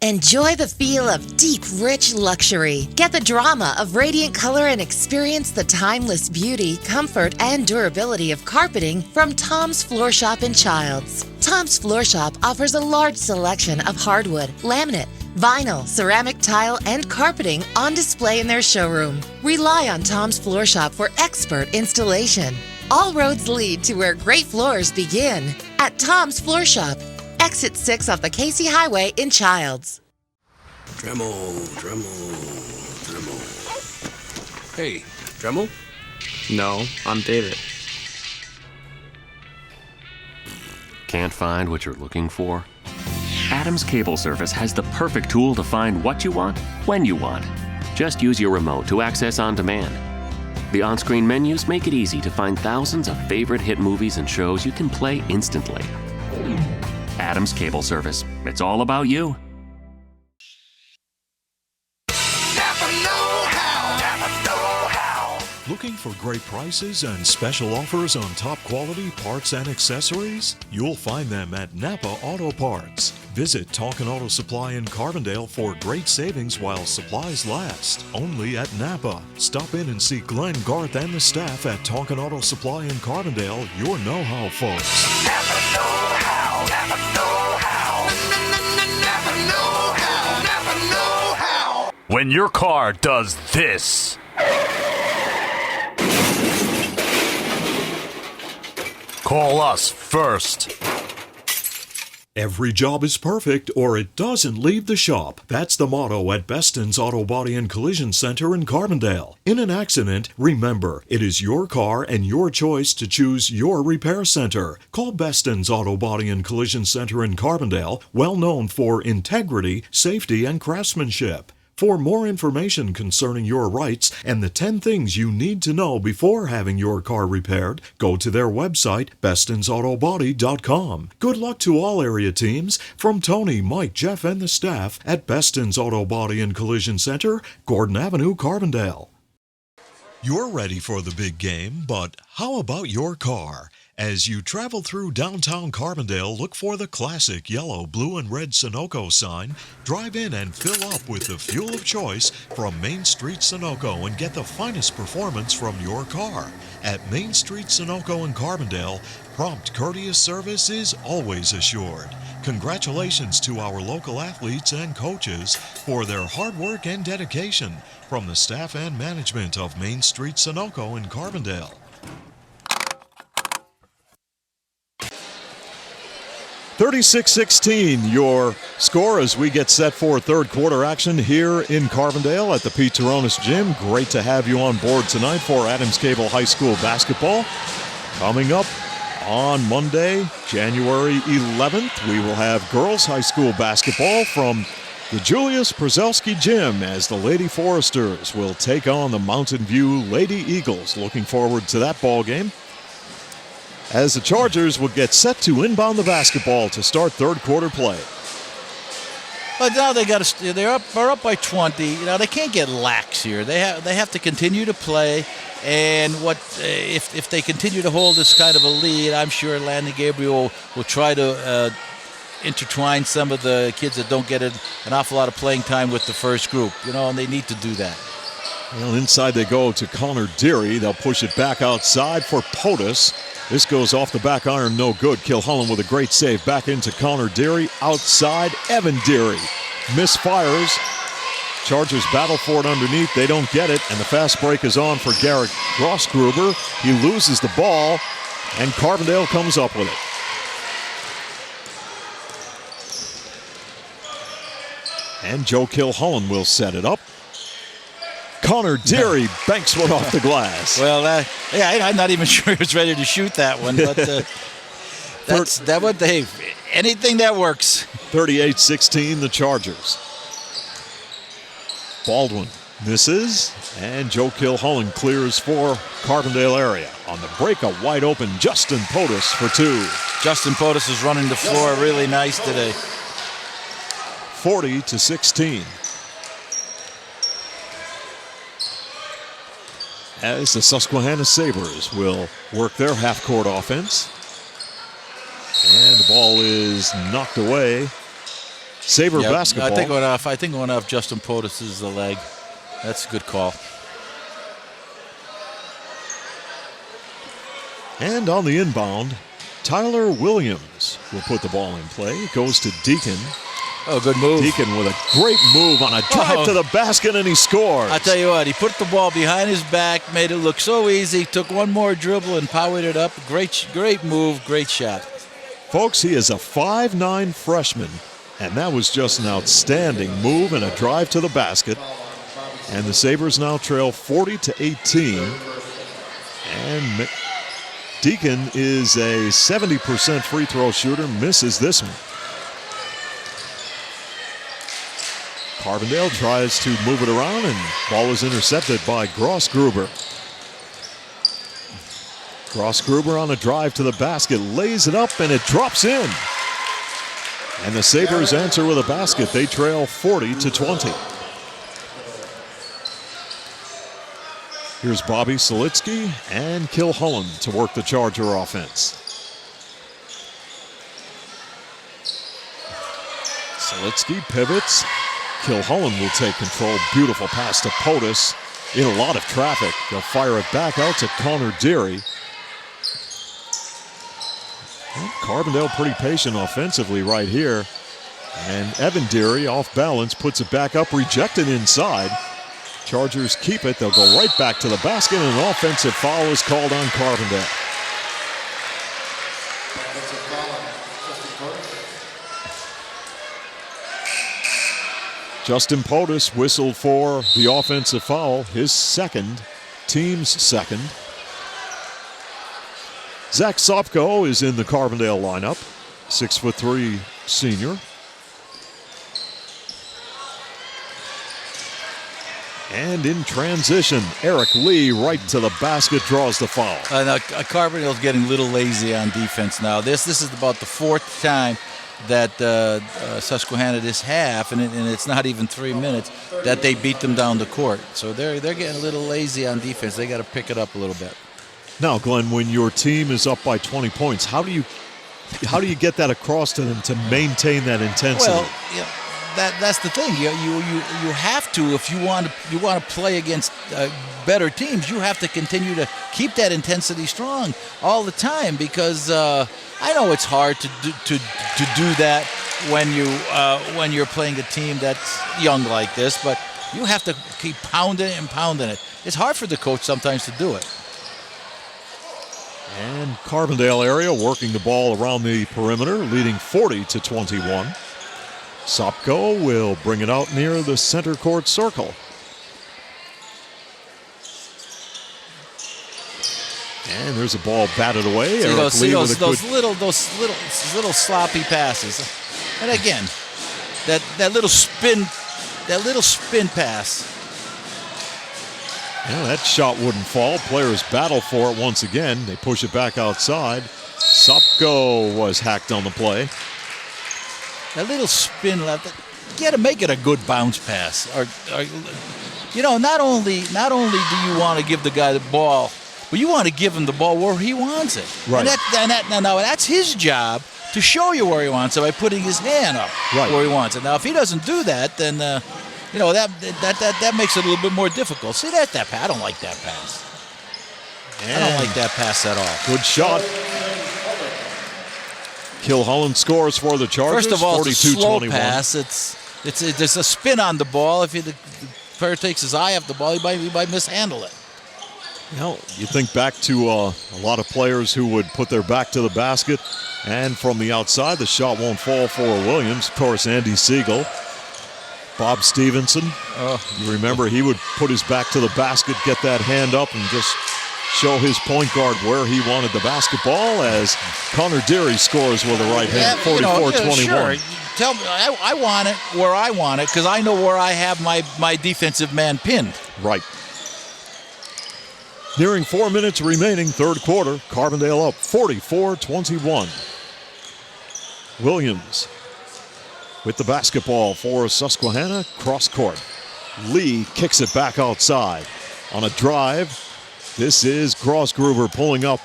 Enjoy the feel of deep, rich luxury. Get the drama of radiant color and experience the timeless beauty, comfort, and durability of carpeting from Tom's Floor Shop in Childs. Tom's Floor Shop offers a large selection of hardwood, laminate, vinyl, ceramic tile, and carpeting on display in their showroom. Rely on Tom's Floor Shop for expert installation. All roads lead to where great floors begin at Tom's Floor Shop. Exit 6 off the Casey Highway in Childs. Dremel. Hey, Dremel? No, I'm David. Can't find what you're looking for? Adams Cable Service has the perfect tool to find what you want, when you want. Just use your remote to access on demand. The on-screen menus make it easy to find thousands of favorite hit movies and shows you can play instantly. Adams Cable Service. It's all about you. Napa know-how. Napa know-how. Looking for great prices and special offers on top quality parts and accessories? You'll find them at Napa Auto Parts. Visit Tonkin Auto Supply in Carbondale for great savings while supplies last. Only at Napa. Stop in and see Glenn, Garth, and the staff at Tonkin Auto Supply in Carbondale, your know-how folks. Napa know-how. Napa know-how. Napa know-how. Napa know-how. When your car does this. Call us first. Every job is perfect or it doesn't leave the shop. That's the motto at Beston's Auto Body and Collision Center in Carbondale. In an accident, remember, it is your car and your choice to choose your repair center. Call Beston's Auto Body and Collision Center in Carbondale, well known for integrity, safety, and craftsmanship. For more information concerning your rights and the 10 things you need to know before having your car repaired, go to their website, bestonsautobody.com. Good luck to all area teams from Tony, Mike, Jeff, and the staff at Beston's Auto Body and Collision Center, Gordon Avenue, Carbondale. You're ready for the big game, but how about your car? As you travel through downtown Carbondale, look for the classic yellow, blue, and red Sunoco sign. Drive in and fill up with the fuel of choice from Main Street Sunoco and get the finest performance from your car. At Main Street Sunoco in Carbondale, prompt, courteous service is always assured. Congratulations to our local athletes and coaches for their hard work and dedication from the staff and management of Main Street Sunoco in Carbondale. 36-16, your score as we get set for third quarter action here in Carbondale at the Pete Taronis Gym. Great to have you on board tonight for Adams Cable High School basketball. Coming up on Monday, January 11th, we will have girls high school basketball from the Julius Przewski Gym as the Lady Foresters will take on the Mountain View Lady Eagles. Looking forward to that ball game, as the Chargers will get set to inbound the basketball to start third quarter play. But now they're up by 20. You know, they can't get lax here. They have to continue to play, and if they continue to hold this kind of a lead, I'm sure Landon Gabriel will try to intertwine some of the kids that don't get an awful lot of playing time with the first group. You know, and they need to do that. Well, inside they go to Connor Deary. They'll push it back outside for POTUS. This goes off the back iron, no good. Kilholland with a great save. Back into Connor Deary. Outside, Evan Deary misfires. Chargers battle for it underneath. They don't get it, and the fast break is on for Garrett Grossgruber. He loses the ball, and Carbondale comes up with it. And Joe Kilholland will set it up. Connor Deary banks one off the glass. Well, I'm not even sure he was ready to shoot that one, but that one, anything that works. 38-16, the Chargers. Baldwin misses, and Joe Kilholland clears for Carbondale area. On the break, a wide open Justin POTUS for two. Justin POTUS is running the floor really nice today. 40-16. As the Susquehanna Sabres will work their half-court offense. And the ball is knocked away. Sabre basketball. I think going off Justin POTUS' leg. That's a good call. And on the inbound, Tyler Williams will put the ball in play. It goes to Deacon. Oh, good move. Deacon with a great move on a drive to the basket, and he scores. I tell you what, he put the ball behind his back, made it look so easy, took one more dribble and powered it up. Great move, great shot. Folks, he is a 5'9" freshman, and that was just an outstanding move and a drive to the basket. And the Sabres now trail 40-18. And Deacon is a 70% free throw shooter, misses this one. Carbondale tries to move it around, and ball is intercepted by Grossgruber. Grossgruber on a drive to the basket, lays it up, and it drops in. And the Sabres answer with a basket. They trail 40-20. Here's Bobby Solitsky and Kilholland to work the Charger offense. Solitsky pivots. Kilholland will take control. Beautiful pass to POTUS. In a lot of traffic. They'll fire it back out to Connor Deary. Well, Carbondale pretty patient offensively right here. And Evan Deary off balance puts it back up, rejected inside. Chargers keep it. They'll go right back to the basket, and an offensive foul is called on Carbondale. Justin POTUS whistled for the offensive foul, his second, team's second. Zach Sopko is in the Carbondale lineup, 6'3" senior. And in transition, Eric Lee right to the basket, draws the foul. Carbondale's getting a little lazy on defense now. This is about the fourth time that Susquehanna this half, and it's not even 3 minutes, that they beat them down the court. So they're getting a little lazy on defense. They got to pick it up a little bit. Now, Glenn, when your team is up by 20 points, how do you get that across to them to maintain that intensity? Well, yeah. That's the thing. You have to, if you want to play against better teams, you have to continue to keep that intensity strong all the time, because I know it's hard to do that when you're playing a team that's young like this, but you have to keep pounding it and pounding it. It's hard for the coach sometimes to do it. And Carbondale area working the ball around the perimeter, leading 40-21. Sopko will bring it out near the center court circle. And there's a ball batted away. Those little sloppy passes. And again, that little spin pass. Yeah, that shot wouldn't fall. Players battle for it once again. They push it back outside. Sopko was hacked on the play. That little spin left. You got to make it a good bounce pass. Or not only do you want to give the guy the ball, but you want to give him the ball where he wants it. Right. And that's his job, to show you where he wants it by putting his hand up where he wants it. Now, if he doesn't do that, then that makes it a little bit more difficult. See that pass? I don't like that pass. I don't like that pass at all. Good shot. Kilholland scores for the Chargers. First of all, it's a slow 42-21. pass. There's a spin on the ball. If the player takes his eye off the ball, he might mishandle it. You think back to a lot of players who would put their back to the basket, and from the outside, the shot won't fall for Williams. Of course, Andy Siegel. Bob Stevenson. You remember he would put his back to the basket, get that hand up, and just show his point guard where he wanted the basketball, as Connor Deary scores with a right hand, 44-21. Sure. Tell me, I want it where I want it, because I know where I have my defensive man pinned. Right. Nearing 4 minutes remaining, third quarter. Carbondale up 44-21. Williams with the basketball for Susquehanna, cross court. Lee kicks it back outside. On a drive, this is Grossgruber pulling up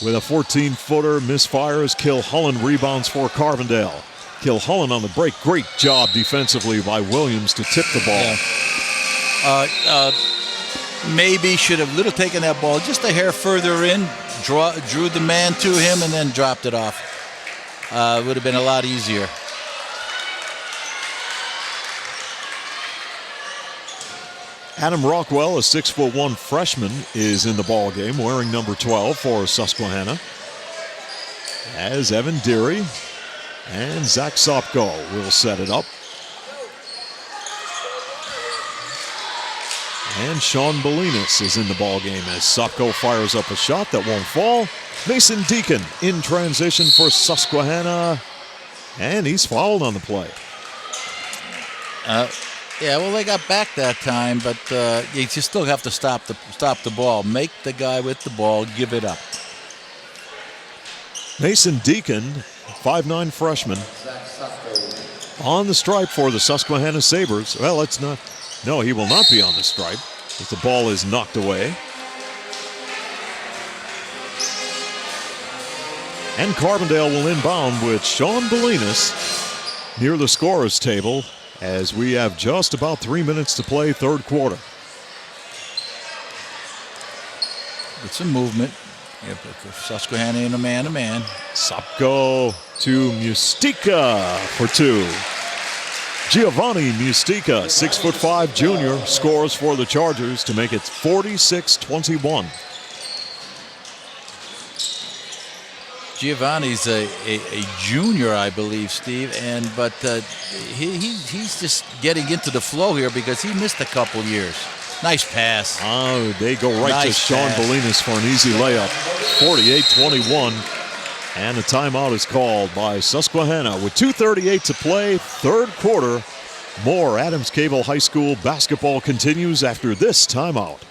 with a 14-footer, misfires. Kilholland rebounds for Carbondale. Kilholland on the break. Great job defensively by Williams to tip the ball. Yeah. Maybe should have taken that ball just a hair further in, drew the man to him, and then dropped it off. It would have been a lot easier. Adam Rockwell, a 6'1" freshman, is in the ball game, wearing number 12 for Susquehanna. As Evan Deary and Zach Sopko will set it up. And Sean Bolinas is in the ball game as Sopko fires up a shot that won't fall. Mason Deacon in transition for Susquehanna, and he's fouled on the play. Yeah, well, they got back that time, but you still have to stop the ball. Make the guy with the ball give it up. Mason Deacon, 5'9" freshman. On the stripe for the Susquehanna Sabres. Well, it's not. No, he will not be on the stripe as the ball is knocked away. And Carbondale will inbound with Sean Bolinas near the scorer's table as we have just about 3 minutes to play third quarter. It's a movement. Susquehanna in a man-to-man. Sopko to Mustika for two. Giovanni Mustika, 6'5" junior, scores for the Chargers to make it 46-21. Giovanni's a junior, I believe, Steve, but he's just getting into the flow here because he missed a couple years. Nice pass. Oh, they go right to Sean Bolinas for an easy layup. 48-21. And a timeout is called by Susquehanna with 2:38 to play, third quarter. More Adams Cable High School basketball continues after this timeout.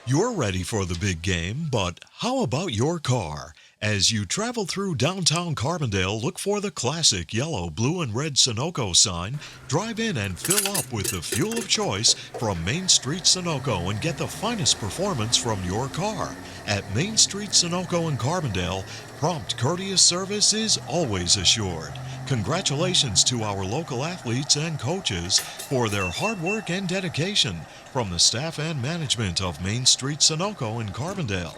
You're ready for the big game, but how about your car? As you travel through downtown Carbondale, look for the classic yellow, blue, and red Sunoco sign. Drive in and fill up with the fuel of choice from Main Street Sunoco and get the finest performance from your car. At Main Street Sunoco in Carbondale, prompt, courteous service is always assured. Congratulations to our local athletes and coaches for their hard work and dedication from the staff and management of Main Street Sunoco in Carbondale.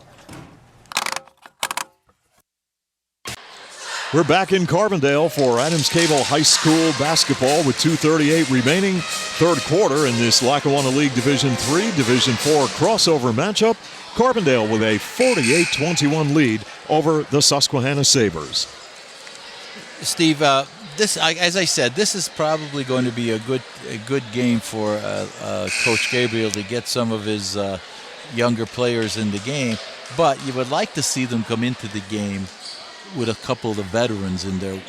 We're back in Carbondale for Adams Cable High School basketball with 2:38 remaining. Third quarter in this Lackawanna League Division III, Division IV crossover matchup. Carbondale with a 48-21 lead over the Susquehanna Sabres. Steve, as I said, this is probably going to be a good game for Coach Gabriel to get some of his younger players in the game. But you would like to see them come into the game with a couple of the veterans in there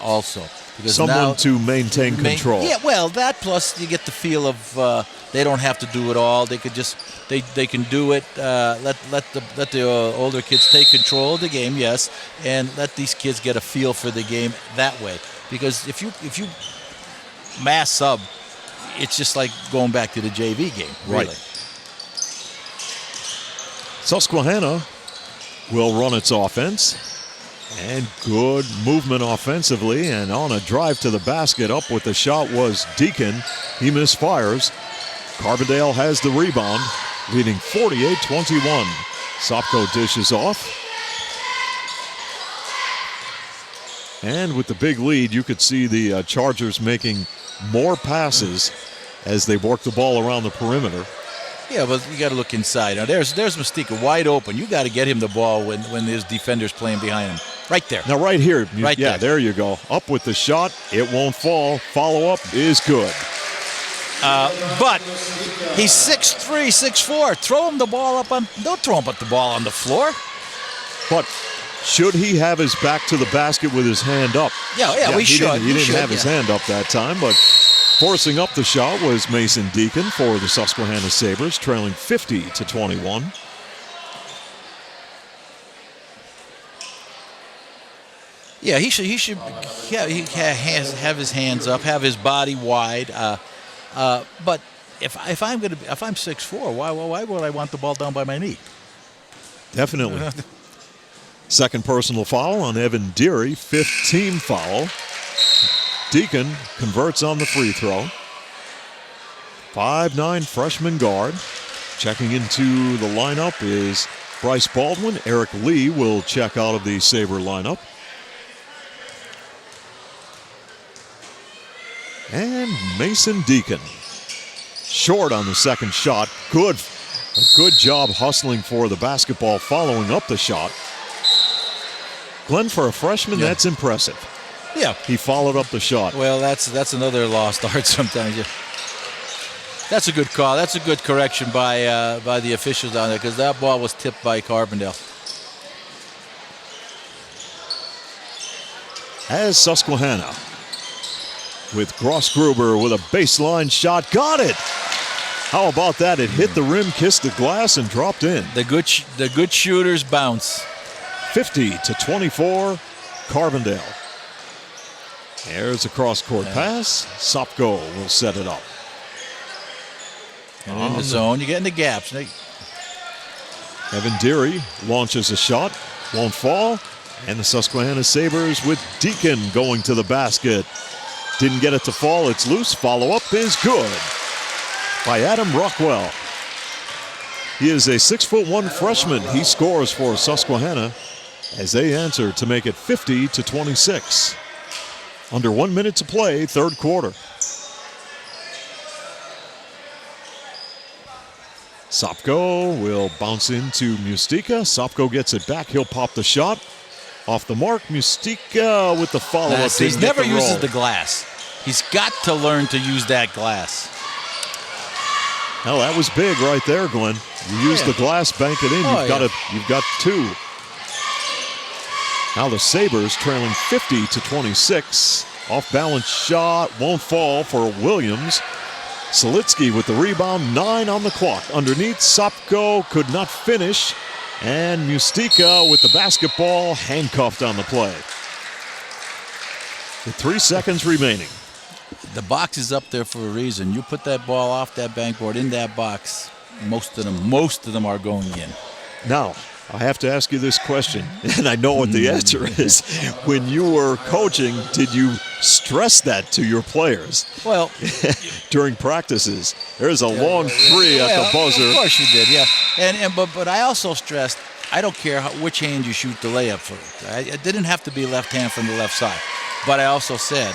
also. Because someone to maintain control. Yeah, well, that plus you get the feel of they don't have to do it all. They could just they can do it. Let the older kids take control of the game, yes, and let these kids get a feel for the game that way. Because if you mass sub, it's just like going back to the JV game, really. Right. Susquehanna will run its offense. And good movement offensively, and on a drive to the basket, up with the shot was Deacon. He misfires. Carbondale has the rebound, leading 48-21. Sopko dishes off. And with the big lead, you could see the Chargers making more passes as they work the ball around the perimeter. Yeah, but you got to look inside. Now there's Mystica wide open. You got to get him the ball when there's defenders playing behind him. Right there. Now right here. Right yeah, there you go. Up with the shot. It won't fall. Follow-up is good. But he's 6'3", 6'4". Throw him the ball up on. Don't throw him the ball on the floor. But should he have his back to the basket with his hand up? Yeah, we should. He didn't have his hand up that time, but forcing up the shot was Mason Deacon for the Susquehanna Sabres, trailing 50-21. Yeah, he should. Yeah, he have his hands up, have his body wide. But if I'm 6'4", why would I want the ball down by my knee? Definitely. Second personal foul on Evan Deary, fifth team foul. Deacon converts on the free throw. 5'9" freshman guard. Checking into the lineup is Bryce Baldwin. Eric Lee will check out of the Sabre lineup. And Mason Deacon. Short on the second shot. A good job hustling for the basketball following up the shot. Glenn, for a freshman, that's impressive. Yeah. He followed up the shot. Well, that's another lost art sometimes. Yeah. That's a good call. That's a good correction by the officials down there because that ball was tipped by Carbondale. As Susquehanna with Gross-Gruber with a baseline shot. Got it! How about that? It hit the rim, kissed the glass, and dropped in. The good shooters bounce. 50-24, Carbondale. There's a cross-court pass. Sopko will set it up. And in the zone, you get in the gaps. Evan Deary launches a shot, won't fall, and the Susquehanna Sabres with Deacon going to the basket. Didn't get it to fall, it's loose. Follow-up is good by Adam Rockwell. He is a 6'1" freshman. He scores for Susquehanna as they answer to make it 50-26. Under 1 minute to play, third quarter. Sopko will bounce into Mustika. Sopko gets it back. He'll pop the shot. Off the mark, Mustika with the follow-up. He never uses the glass. He's got to learn to use that glass. Hell, that was big right there, Glenn. You use the glass, bank it in. You've got two. Now the Sabres trailing 50-26. Off-balance shot won't fall for Williams. Selitsky with the rebound, 9 on the clock. Underneath, Sopko could not finish. And Mustika with the basketball, handcuffed on the play. With 3 seconds remaining. The box is up there for a reason. You put that ball off that bankboard in that box, most of them are going in. Now, I have to ask you this question, and I know what the answer is. When you were coaching, did you stress that to your players? Well, during practices, there's a long three at the buzzer. Of course you did, yeah. But I also stressed, I don't care which hand you shoot the layup for. It didn't have to be left hand from the left side. But I also said,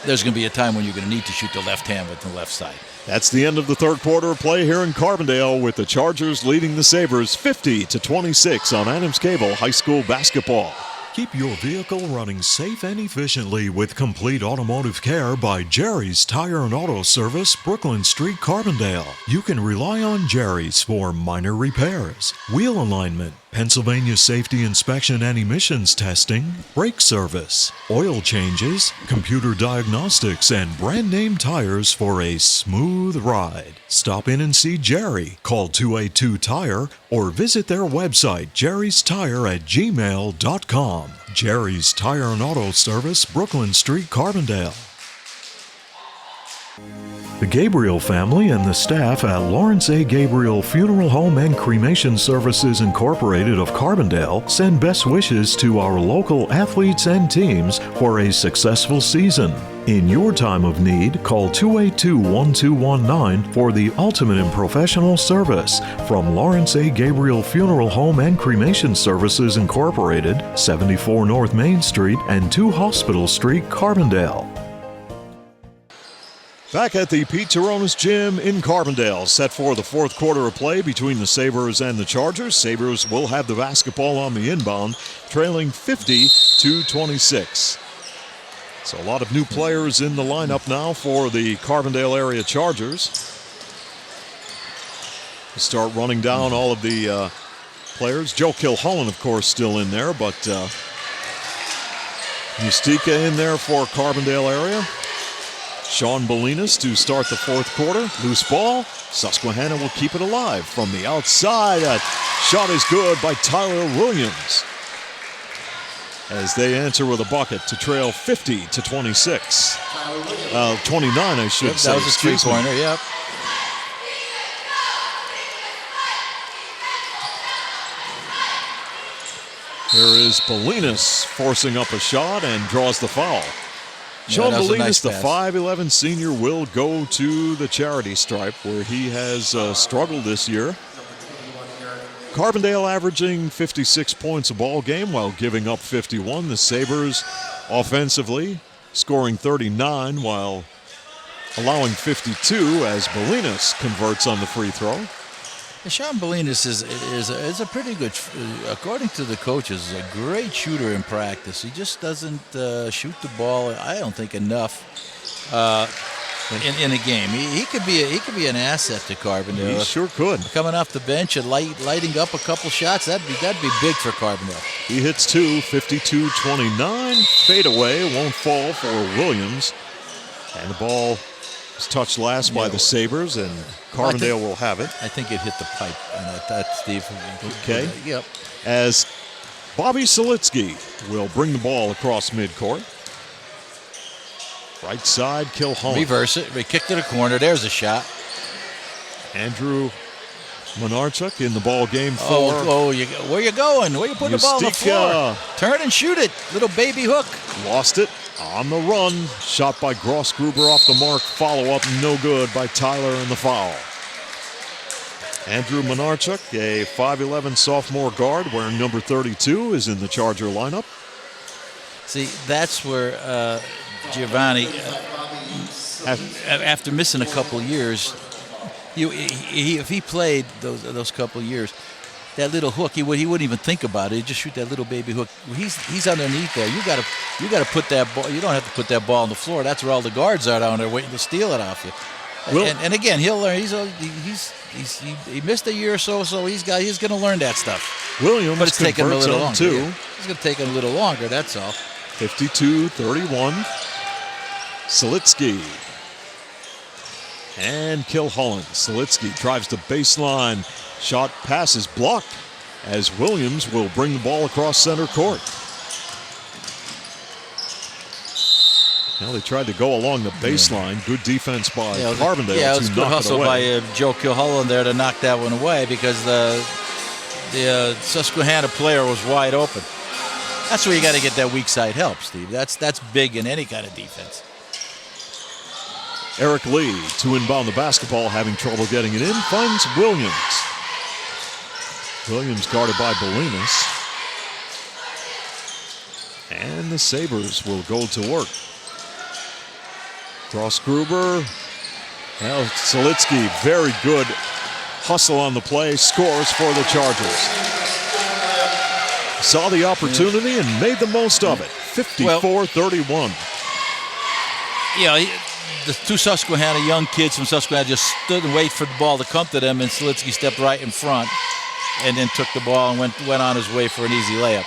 there's going to be a time when you're going to need to shoot the left hand with the left side. That's the end of the third quarter of play here in Carbondale, with the Chargers leading the Sabres 50-26 on Adams Cable High School basketball. Keep your vehicle running safe and efficiently with complete automotive care by Jerry's Tire and Auto Service, Brooklyn Street, Carbondale. You can rely on Jerry's for minor repairs, wheel alignment, Pennsylvania safety inspection and emissions testing, brake service, oil changes, computer diagnostics, and brand name tires for a smooth ride. Stop in and see Jerry. Call 282-TIRE or visit their website, jerrystire@gmail.com. Jerry's Tire and Auto Service, Brooklyn Street, Carbondale. The Gabriel family and the staff at Lawrence A. Gabriel Funeral Home and Cremation Services Incorporated of Carbondale send best wishes to our local athletes and teams for a successful season. In your time of need, call 282-1219 for the ultimate in professional service from Lawrence A. Gabriel Funeral Home and Cremation Services Incorporated, 74 North Main Street and 2 Hospital Street, Carbondale. Back at the Pete Turonis Gym in Carbondale, set for the fourth quarter of play between the Sabres and the Chargers. Sabres will have the basketball on the inbound, trailing 50-26. So a lot of new players in the lineup now for the Carbondale area Chargers. We start running down all of the players. Joe Kilholland, of course, still in there, but Mustika in there for Carbondale area. Sean Bolinas to start the fourth quarter. Loose ball. Susquehanna will keep it alive from the outside. That shot is good by Tyler Williams, as they answer with a bucket to trail 50-26. 29, I should say. That was a three-pointer, yep. Here is Bolinas forcing up a shot and draws the foul. Sean Bolinas, the 5'11 senior, will go to the charity stripe, where he has struggled this year. Carbondale averaging 56 points a ball game while giving up 51. The Sabres offensively scoring 39 while allowing 52 as Bolinas converts on the free throw. Sean Bolinas is a pretty good, according to the coaches, a great shooter in practice. He just doesn't shoot the ball, I don't think, enough in a game. He could be an asset to Carbondale. He sure could. Coming off the bench and lighting up a couple shots, that'd be big for Carbondale. He hits 2, 52-29. Fade away, won't fall for Williams. And the ball is touched last by the Sabres, and Carbondale will have it. I think it hit the pipe, and that's Steve. Okay. Yep. As Bobby Selitsky will bring the ball across midcourt. Right side, Kilholland. Reverse it. We kick to the corner. There's a shot. Andrew Monarchuk in the ball game for where you going? Where you putting the ball on the floor? Turn and shoot it. Little baby hook. Lost it on the run. Shot by Grossgruber off the mark. Follow-up, no good by Tyler in the foul. Andrew Monarchuk, a 5'11 sophomore guard wearing number 32, is in the Charger lineup. See, that's where Giovanni, after missing a couple years, if he played those couple years, that little hook, he wouldn't even think about it. He'd just shoot that little baby hook. He's underneath there. You gotta put that ball. You don't have to put that ball on the floor. That's where all the guards are down there waiting to steal it off you. And again, he'll learn. He missed a year or so he's going to learn that stuff. Williams, but it's taking him a little longer. Too. Yeah. It's going to take him a little longer. That's all. 52-31. Selitsky and Kilholland. Selitsky drives to baseline. Shot pass is blocked as Williams will bring the ball across center court. Now they tried to go along the baseline. Good defense by Carbondale. Yeah, it was a good hustle by Joe Kilholland there to knock that one away because the Susquehanna player was wide open. That's where you got to get that weak side help, Steve. That's big in any kind of defense. Eric Lee to inbound the basketball, having trouble getting it in, finds Williams. Williams guarded by Bolinas. And the Sabres will go to work. Grossgruber. Now Selitsky, very good hustle on the play, scores for the Chargers. Saw the opportunity and made the most of it. 54-31. The two Susquehanna young kids from Susquehanna just stood and waited for the ball to come to them, and Selitsky stepped right in front and then took the ball and went on his way for an easy layup.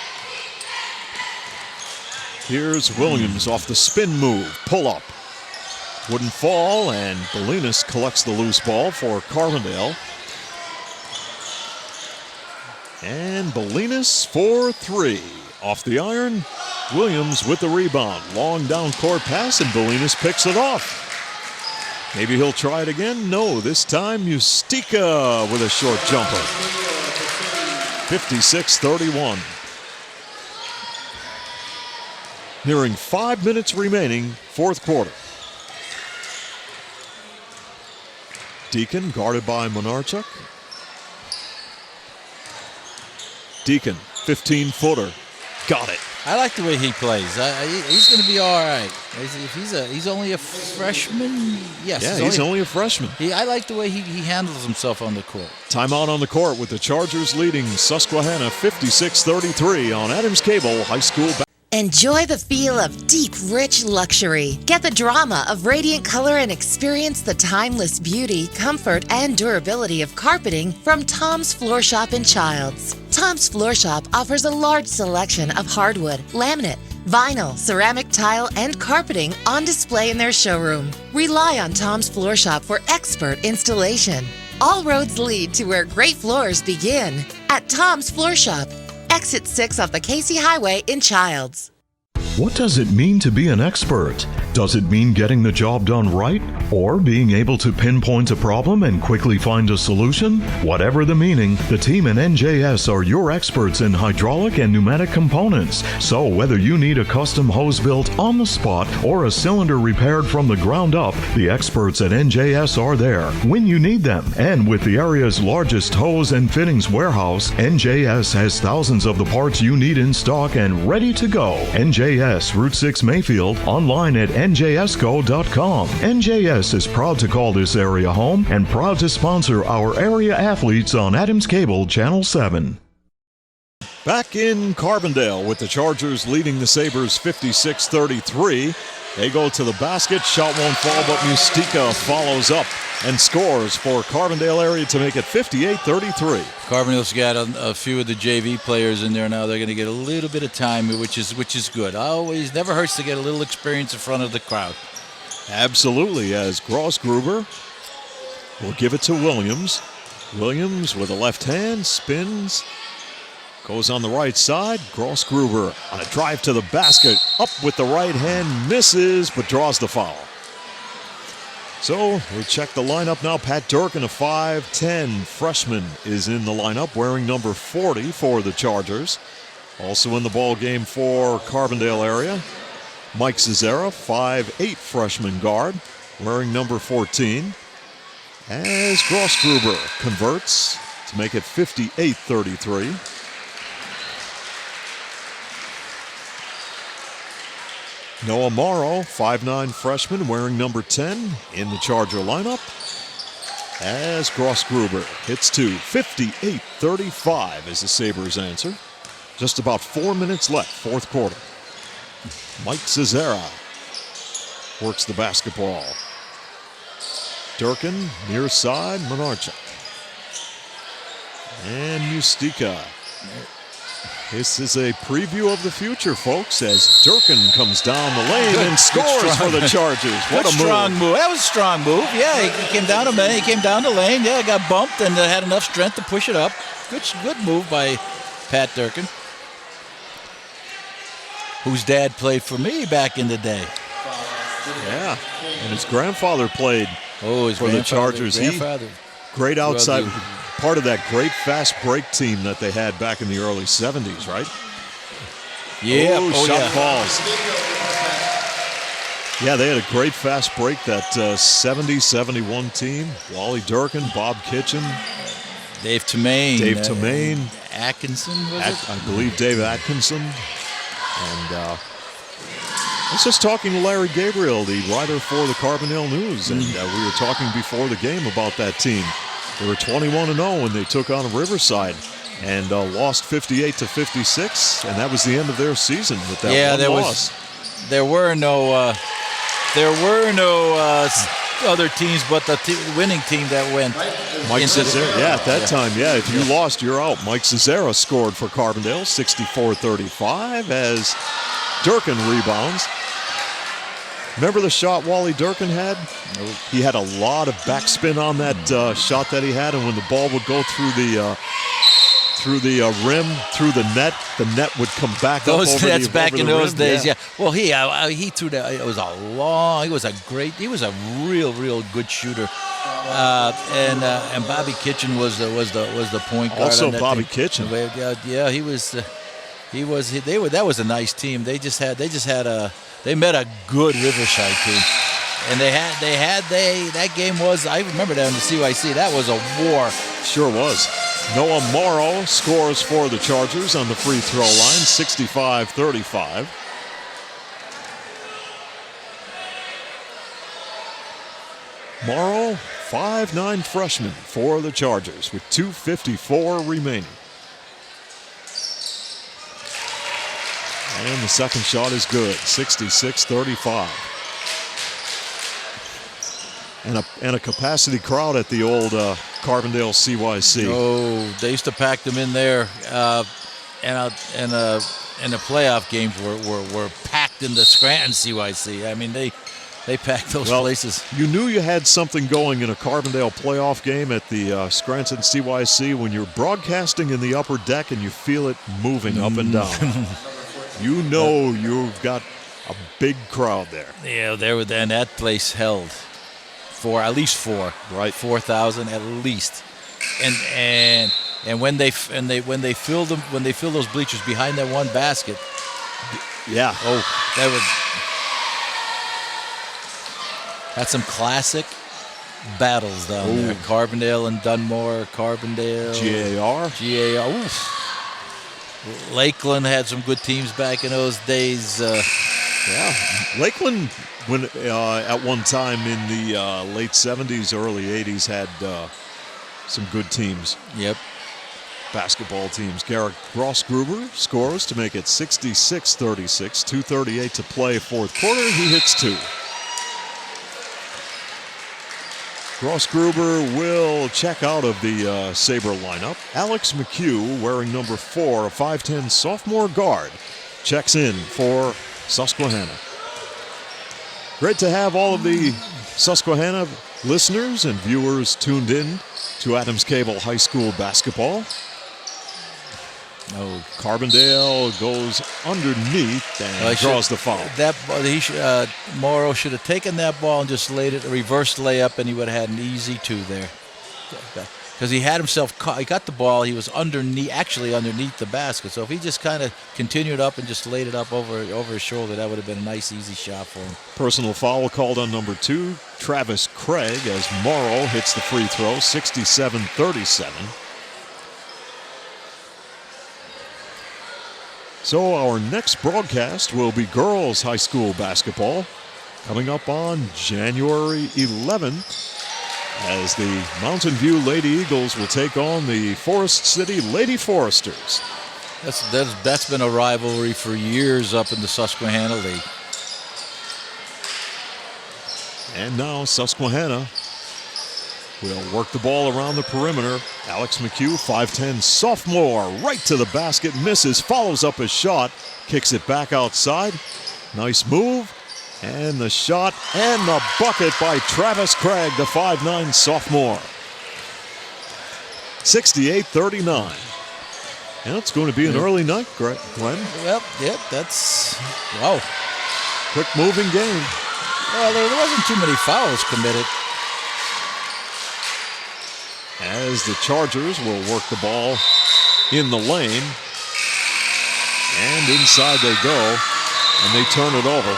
Here's Williams off the spin move, pull up. Wouldn't fall, and Bolinas collects the loose ball for Carbondale. And Bolinas for three. Off the iron, Williams with the rebound. Long down court pass, and Bolinas picks it off. Maybe he'll try it again. No, this time Mustika with a short jumper. 56-31. Nearing 5 minutes remaining, fourth quarter. Deacon guarded by Monarchuk. Deacon, 15-footer. Got it. I like the way he plays. He's going to be all right. He's only a freshman. Yes. Yeah, he's only a freshman. I like the way he handles himself on the court. Timeout on the court with the Chargers leading Susquehanna 56-33 on Adams Cable High School. Enjoy the feel of deep, rich luxury. Get the drama of radiant color and experience the timeless beauty, comfort, and durability of carpeting from Tom's Floor Shop in Childs. Tom's Floor Shop offers a large selection of hardwood, laminate, vinyl, ceramic tile, and carpeting on display in their showroom. Rely on Tom's Floor Shop for expert installation. All roads lead to where great floors begin at Tom's Floor Shop. Exit 6 off the Casey Highway in Childs. What does it mean to be an expert? Does it mean getting the job done right? Or being able to pinpoint a problem and quickly find a solution? Whatever the meaning, the team in NJS are your experts in hydraulic and pneumatic components. So whether you need a custom hose built on the spot or a cylinder repaired from the ground up, the experts at NJS are there when you need them. And with the area's largest hose and fittings warehouse, NJS has thousands of the parts you need in stock and ready to go. NJS, Route 6 Mayfield, online at njsco.com. NJS is proud to call this area home and proud to sponsor our area athletes on Adams Cable Channel 7. Back in Carbondale with the Chargers leading the Sabres 56-33. They go to the basket, shot won't fall, but Mustika follows up and scores for Carbondale area to make it 58-33. Carbondale's got a few of the JV players in there now. They're going to get a little bit of time, which is good. Always never hurts to get a little experience in front of the crowd. Absolutely, as Grossgruber will give it to Williams. Williams with a left hand, spins, goes on the right side. Grossgruber on a drive to the basket, up with the right hand, misses, but draws the foul. So we check the lineup now. Pat Durkin, a 5'10 freshman, is in the lineup, wearing number 40 for the Chargers. Also in the ball game for Carbondale area, Mike Cesara, 5'8 freshman guard, wearing number 14. As Grossgruber converts to make it 58-33. Noah Morrow, 5'9 freshman, wearing number 10 in the Charger lineup. As Grossgruber hits two, 58-35 is the Sabres' answer. Just about 4 minutes left, fourth quarter. Mike Cesara works the basketball. Durkin, near side, Monarchuk. And Mustika. This is a preview of the future, folks, as Durkin comes down the lane and scores for the Chargers. What a strong move. That was a strong move. Yeah, he came down the lane. Yeah, got bumped and had enough strength to push it up. Good move by Pat Durkin, whose dad played for me back in the day. Yeah, and his grandfather played for the Chargers. Great outside, part of that great fast break team that they had back in the early 70s, right? Yeah. Shot falls. Yeah, they had a great fast break, that 70-71 team. Wally Durkin, Bob Kitchen. Dave Tamain. Atkinson, was it? I believe Dave Atkinson. And I was just talking to Larry Gabriel, the writer for the Carbondale News, and we were talking before the game about that team. They were 21-0 when they took on Riverside and lost 58-56, and that was the end of their season with that one loss. There were no other teams but the winning team that went. Mike Cesara, at that time, if you lost, you're out. Mike Cesara scored for Carbondale, 64-35, as Durkin rebounds. Remember the shot Wally Durkin had? He had a lot of backspin on that shot that he had, and when the ball would go through the rim, through the net would come back up over That's back in those rim. days, yeah. Well, he threw that. It was he was a real good shooter. And Bobby Kitchen was the point guard. Also on that Bobby team. Kitchen. Yeah, he was. That was a nice team. They met a good Riverside team, and that game was. I remember that in the CYC. That was a war. Sure was. Noah Morrow scores for the Chargers on the free throw line, 65-35. Morrow, 5'9 freshman for the Chargers with 2:54 remaining. And the second shot is good, 66-35. And a capacity crowd at the old Carbondale CYC. Oh, they used to pack them in there, and the playoff games were packed in the Scranton CYC. I mean, they packed those places. You knew you had something going in a Carbondale playoff game at the Scranton CYC when you're broadcasting in the upper deck and you feel it moving up and down. You know you've got a big crowd there. Yeah, and that place held at least 4,000 at least, and when they filled those bleachers behind that one basket. Yeah. That's some classic battles down there. Carbondale and Dunmore, Carbondale. GAR. Oof. Lakeland had some good teams back in those days. Lakeland, when at one time in the late 70s, early 80s, had some good teams. Yep. Basketball teams. Garrett Grossgruber scores to make it 66-36. 2:38 to play, fourth quarter. He hits two. Grossgruber will check out of the Sabre lineup. Alex McHugh, wearing number 4, a 5'10 sophomore guard, checks in for Susquehanna. Great to have all of the Susquehanna listeners and viewers tuned in to Adams Cable High School basketball. Oh, Carbondale goes underneath and draws the foul. Morrow should have taken that ball and just laid it a reverse layup, and he would have had an easy 2 there. Because he had himself caught. He got the ball. He was underneath the basket. So if he just kind of continued up and just laid it up over his shoulder, that would have been a nice, easy shot for him. Personal foul called on number 2, Travis Craig, as Morrow hits the free throw, 67-37. So our next broadcast will be girls high school basketball, coming up on January 11th, as the Mountain View Lady Eagles will take on the Forest City Lady Foresters. That's been a rivalry for years up in the Susquehanna League. And now Susquehanna will work the ball around the perimeter. Alex McHugh, 5'10", sophomore, right to the basket, misses, follows up his shot, kicks it back outside. Nice move. And the shot and the bucket by Travis Craig, the 5'9" sophomore. 68-39. And it's going to be an early night, Glenn. Yep, that's, wow. Quick moving game. Well, there wasn't too many fouls committed. As the Chargers will work the ball in the lane. And inside they go. And they turn it over.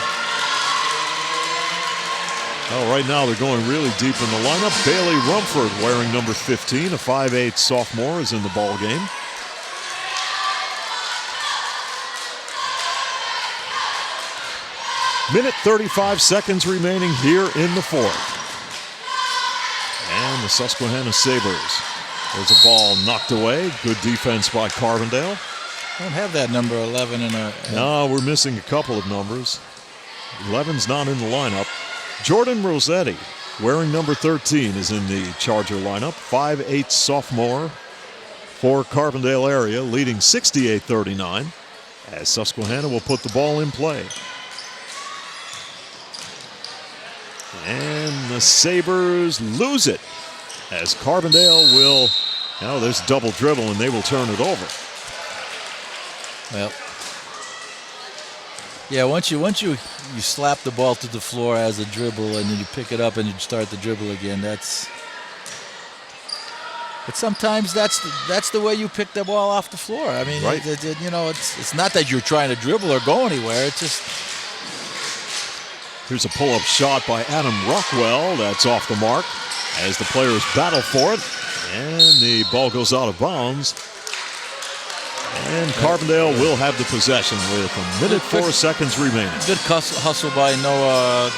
Well, right now they're going really deep in the lineup. Bailey Rumford, wearing number 15, a 5'8" sophomore, is in the ball game. Minute 35 seconds remaining here in the fourth. And the Susquehanna Sabres. There's a ball knocked away. Good defense by Carbondale. Don't have that number 11 in our... No, we're missing a couple of numbers. 11's not in the lineup. Jordan Rossetti, wearing number 13, is in the Charger lineup. 5'8" sophomore for Carbondale area, leading 68-39, as Susquehanna will put the ball in play. And the Sabres lose it, as Carbondale will, now there's double dribble, and they will turn it over. Well, yeah, once you slap the ball to the floor as a dribble, and then you pick it up and you start the dribble again, but sometimes that's the way you pick the ball off the floor. I mean, right. It's not that you're trying to dribble or go anywhere. It's just... Here's a pull-up shot by Adam Rockwell. That's off the mark as the players battle for it. And the ball goes out of bounds. And Carbondale will have the possession with a minute 4 seconds remaining. Good hustle by Noah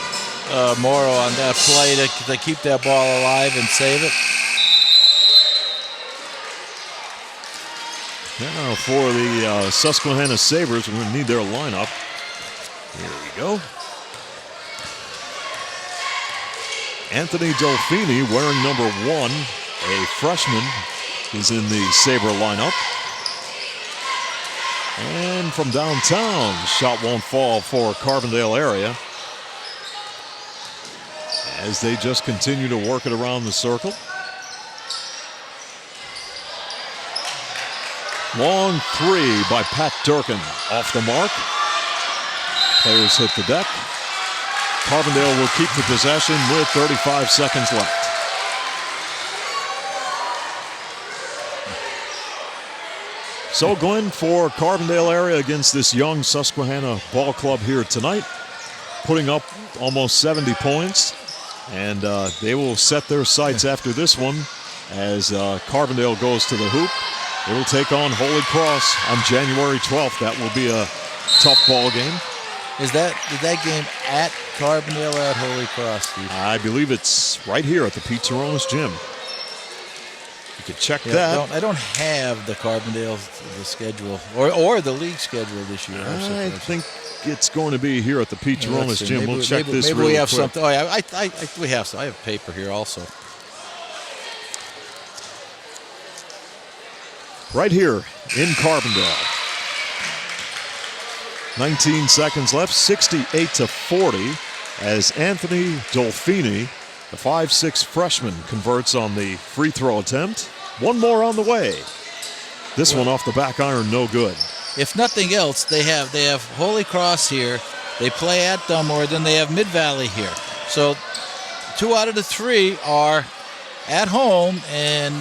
Morrow on that play to keep that ball alive and save it. Now for the Susquehanna Sabres, we're going to need their lineup. Here we go. Anthony Dolfini, wearing number 1, a freshman, is in the Sabre lineup. And from downtown, shot won't fall for Carbondale area, as they just continue to work it around the circle. Long 3 by Pat Durkin, off the mark. Players hit the deck. Carbondale will keep the possession with 35 seconds left. So Glenn, for Carbondale area against this young Susquehanna ball club here tonight, putting up almost 70 points. And they will set their sights after this one as Carbondale goes to the hoop. They will take on Holy Cross on January 12th. That will be a tough ball game. Is that game at Carbondale or at Holy Cross, Steve? I believe it's right here at the Pete Tsaronis gym. You can check that. I don't have the Carbondale the schedule or the league schedule this year. I think it's going to be here at the Pete Tsaronis gym. We'll check this maybe real we have quick. something. Oh yeah, we have some. I have paper here also. Right here in Carbondale. 19 seconds left, 68-40, as Anthony Dolfini, the 5'6" freshman, converts on the free throw attempt. One more on the way. This one off the back iron, no good. If nothing else, they have Holy Cross here. They play at Dunmore, then they have Mid Valley here. So 2 out of the 3 are at home, and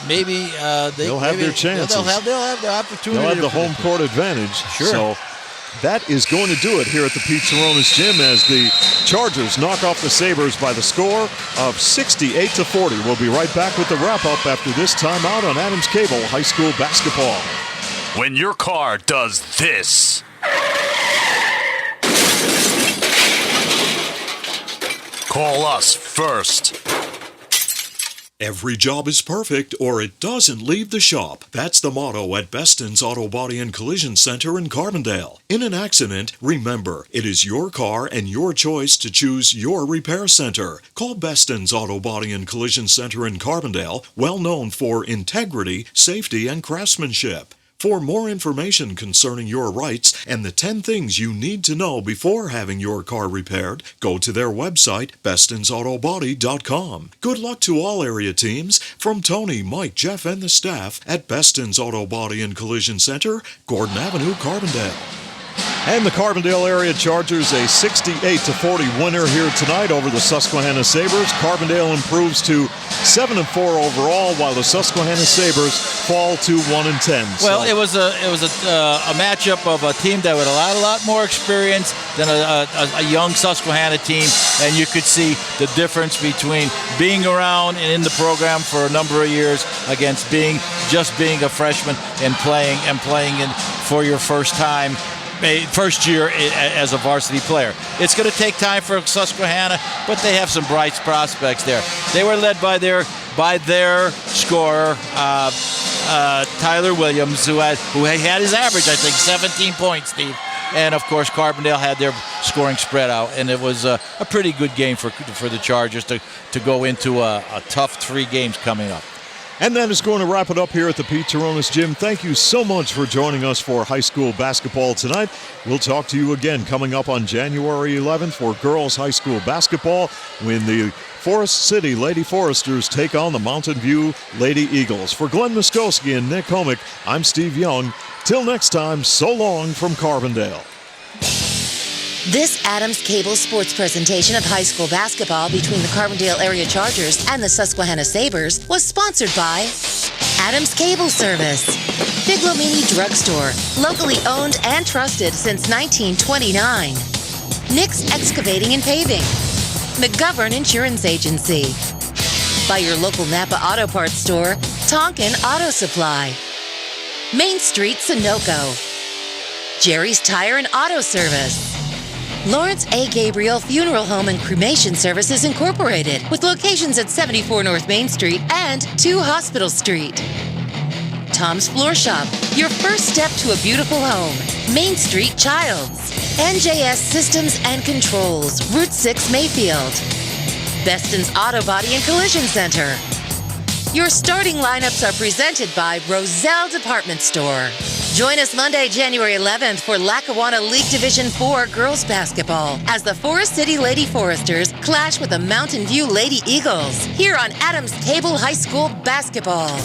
maybe they'll have their chances. They'll have their opportunity. They'll have the home court advantage. Sure. So that is going to do it here at the Pete Saronis Gym as the Chargers knock off the Sabres by the score of 68-40. We'll be right back with the wrap-up after this timeout on Adams Cable High School Basketball. When your car does this. Call us first. Every job is perfect or it doesn't leave the shop. That's the motto at Beston's Auto Body and Collision Center in Carbondale. In an accident, remember, it is your car and your choice to choose your repair center. Call Beston's Auto Body and Collision Center in Carbondale, well known for integrity, safety, and craftsmanship. For more information concerning your rights and the 10 things you need to know before having your car repaired, go to their website, bestonsautobody.com. Good luck to all area teams from Tony, Mike, Jeff, and the staff at Beston's Auto Body and Collision Center, Gordon Avenue, Carbondale. And the Carbondale area Chargers a 68-40 winner here tonight over the Susquehanna Sabres. Carbondale improves to 7-4 overall, while the Susquehanna Sabres fall to 1-10. Well, it was a matchup of a team that with a lot more experience than a young Susquehanna team, and you could see the difference between being around and in the program for a number of years against being a freshman and playing in for your first year as a varsity player. It's going to take time for Susquehanna, but they have some bright prospects there. They were led by their scorer, Tyler Williams, who had his average, I think, 17 points, Steve. And, of course, Carbondale had their scoring spread out, and it was a pretty good game for the Chargers to go into a tough 3 games coming up. And that is going to wrap it up here at the Pete Saronis Gym. Thank you so much for joining us for high school basketball tonight. We'll talk to you again coming up on January 11th for girls high school basketball when the Forest City Lady Foresters take on the Mountain View Lady Eagles. For Glenn Muskowski and Nick Homick, I'm Steve Young. Till next time, so long from Carbondale. This Adams Cable Sports presentation of high school basketball between the Carbondale Area Chargers and the Susquehanna Sabres was sponsored by Adams Cable Service, Figlomini Drugstore, locally owned and trusted since 1929, Nick's Excavating and Paving, McGovern Insurance Agency, by your local Napa Auto Parts store, Tonkin Auto Supply, Main Street Sunoco, Jerry's Tire and Auto Service, Lawrence A. Gabriel Funeral Home and Cremation Services Incorporated, with locations at 74 North Main Street and 2 Hospital Street. Tom's Floor Shop, your first step to a beautiful home. Main Street Childs. NJS Systems and Controls, Route 6 Mayfield. Beston's Auto Body and Collision Center. Your starting lineups are presented by Roselle Department Store. Join us Monday, January 11th for Lackawanna League Division 4 girls basketball as the Forest City Lady Foresters clash with the Mountain View Lady Eagles here on Adams Cable High School Basketball.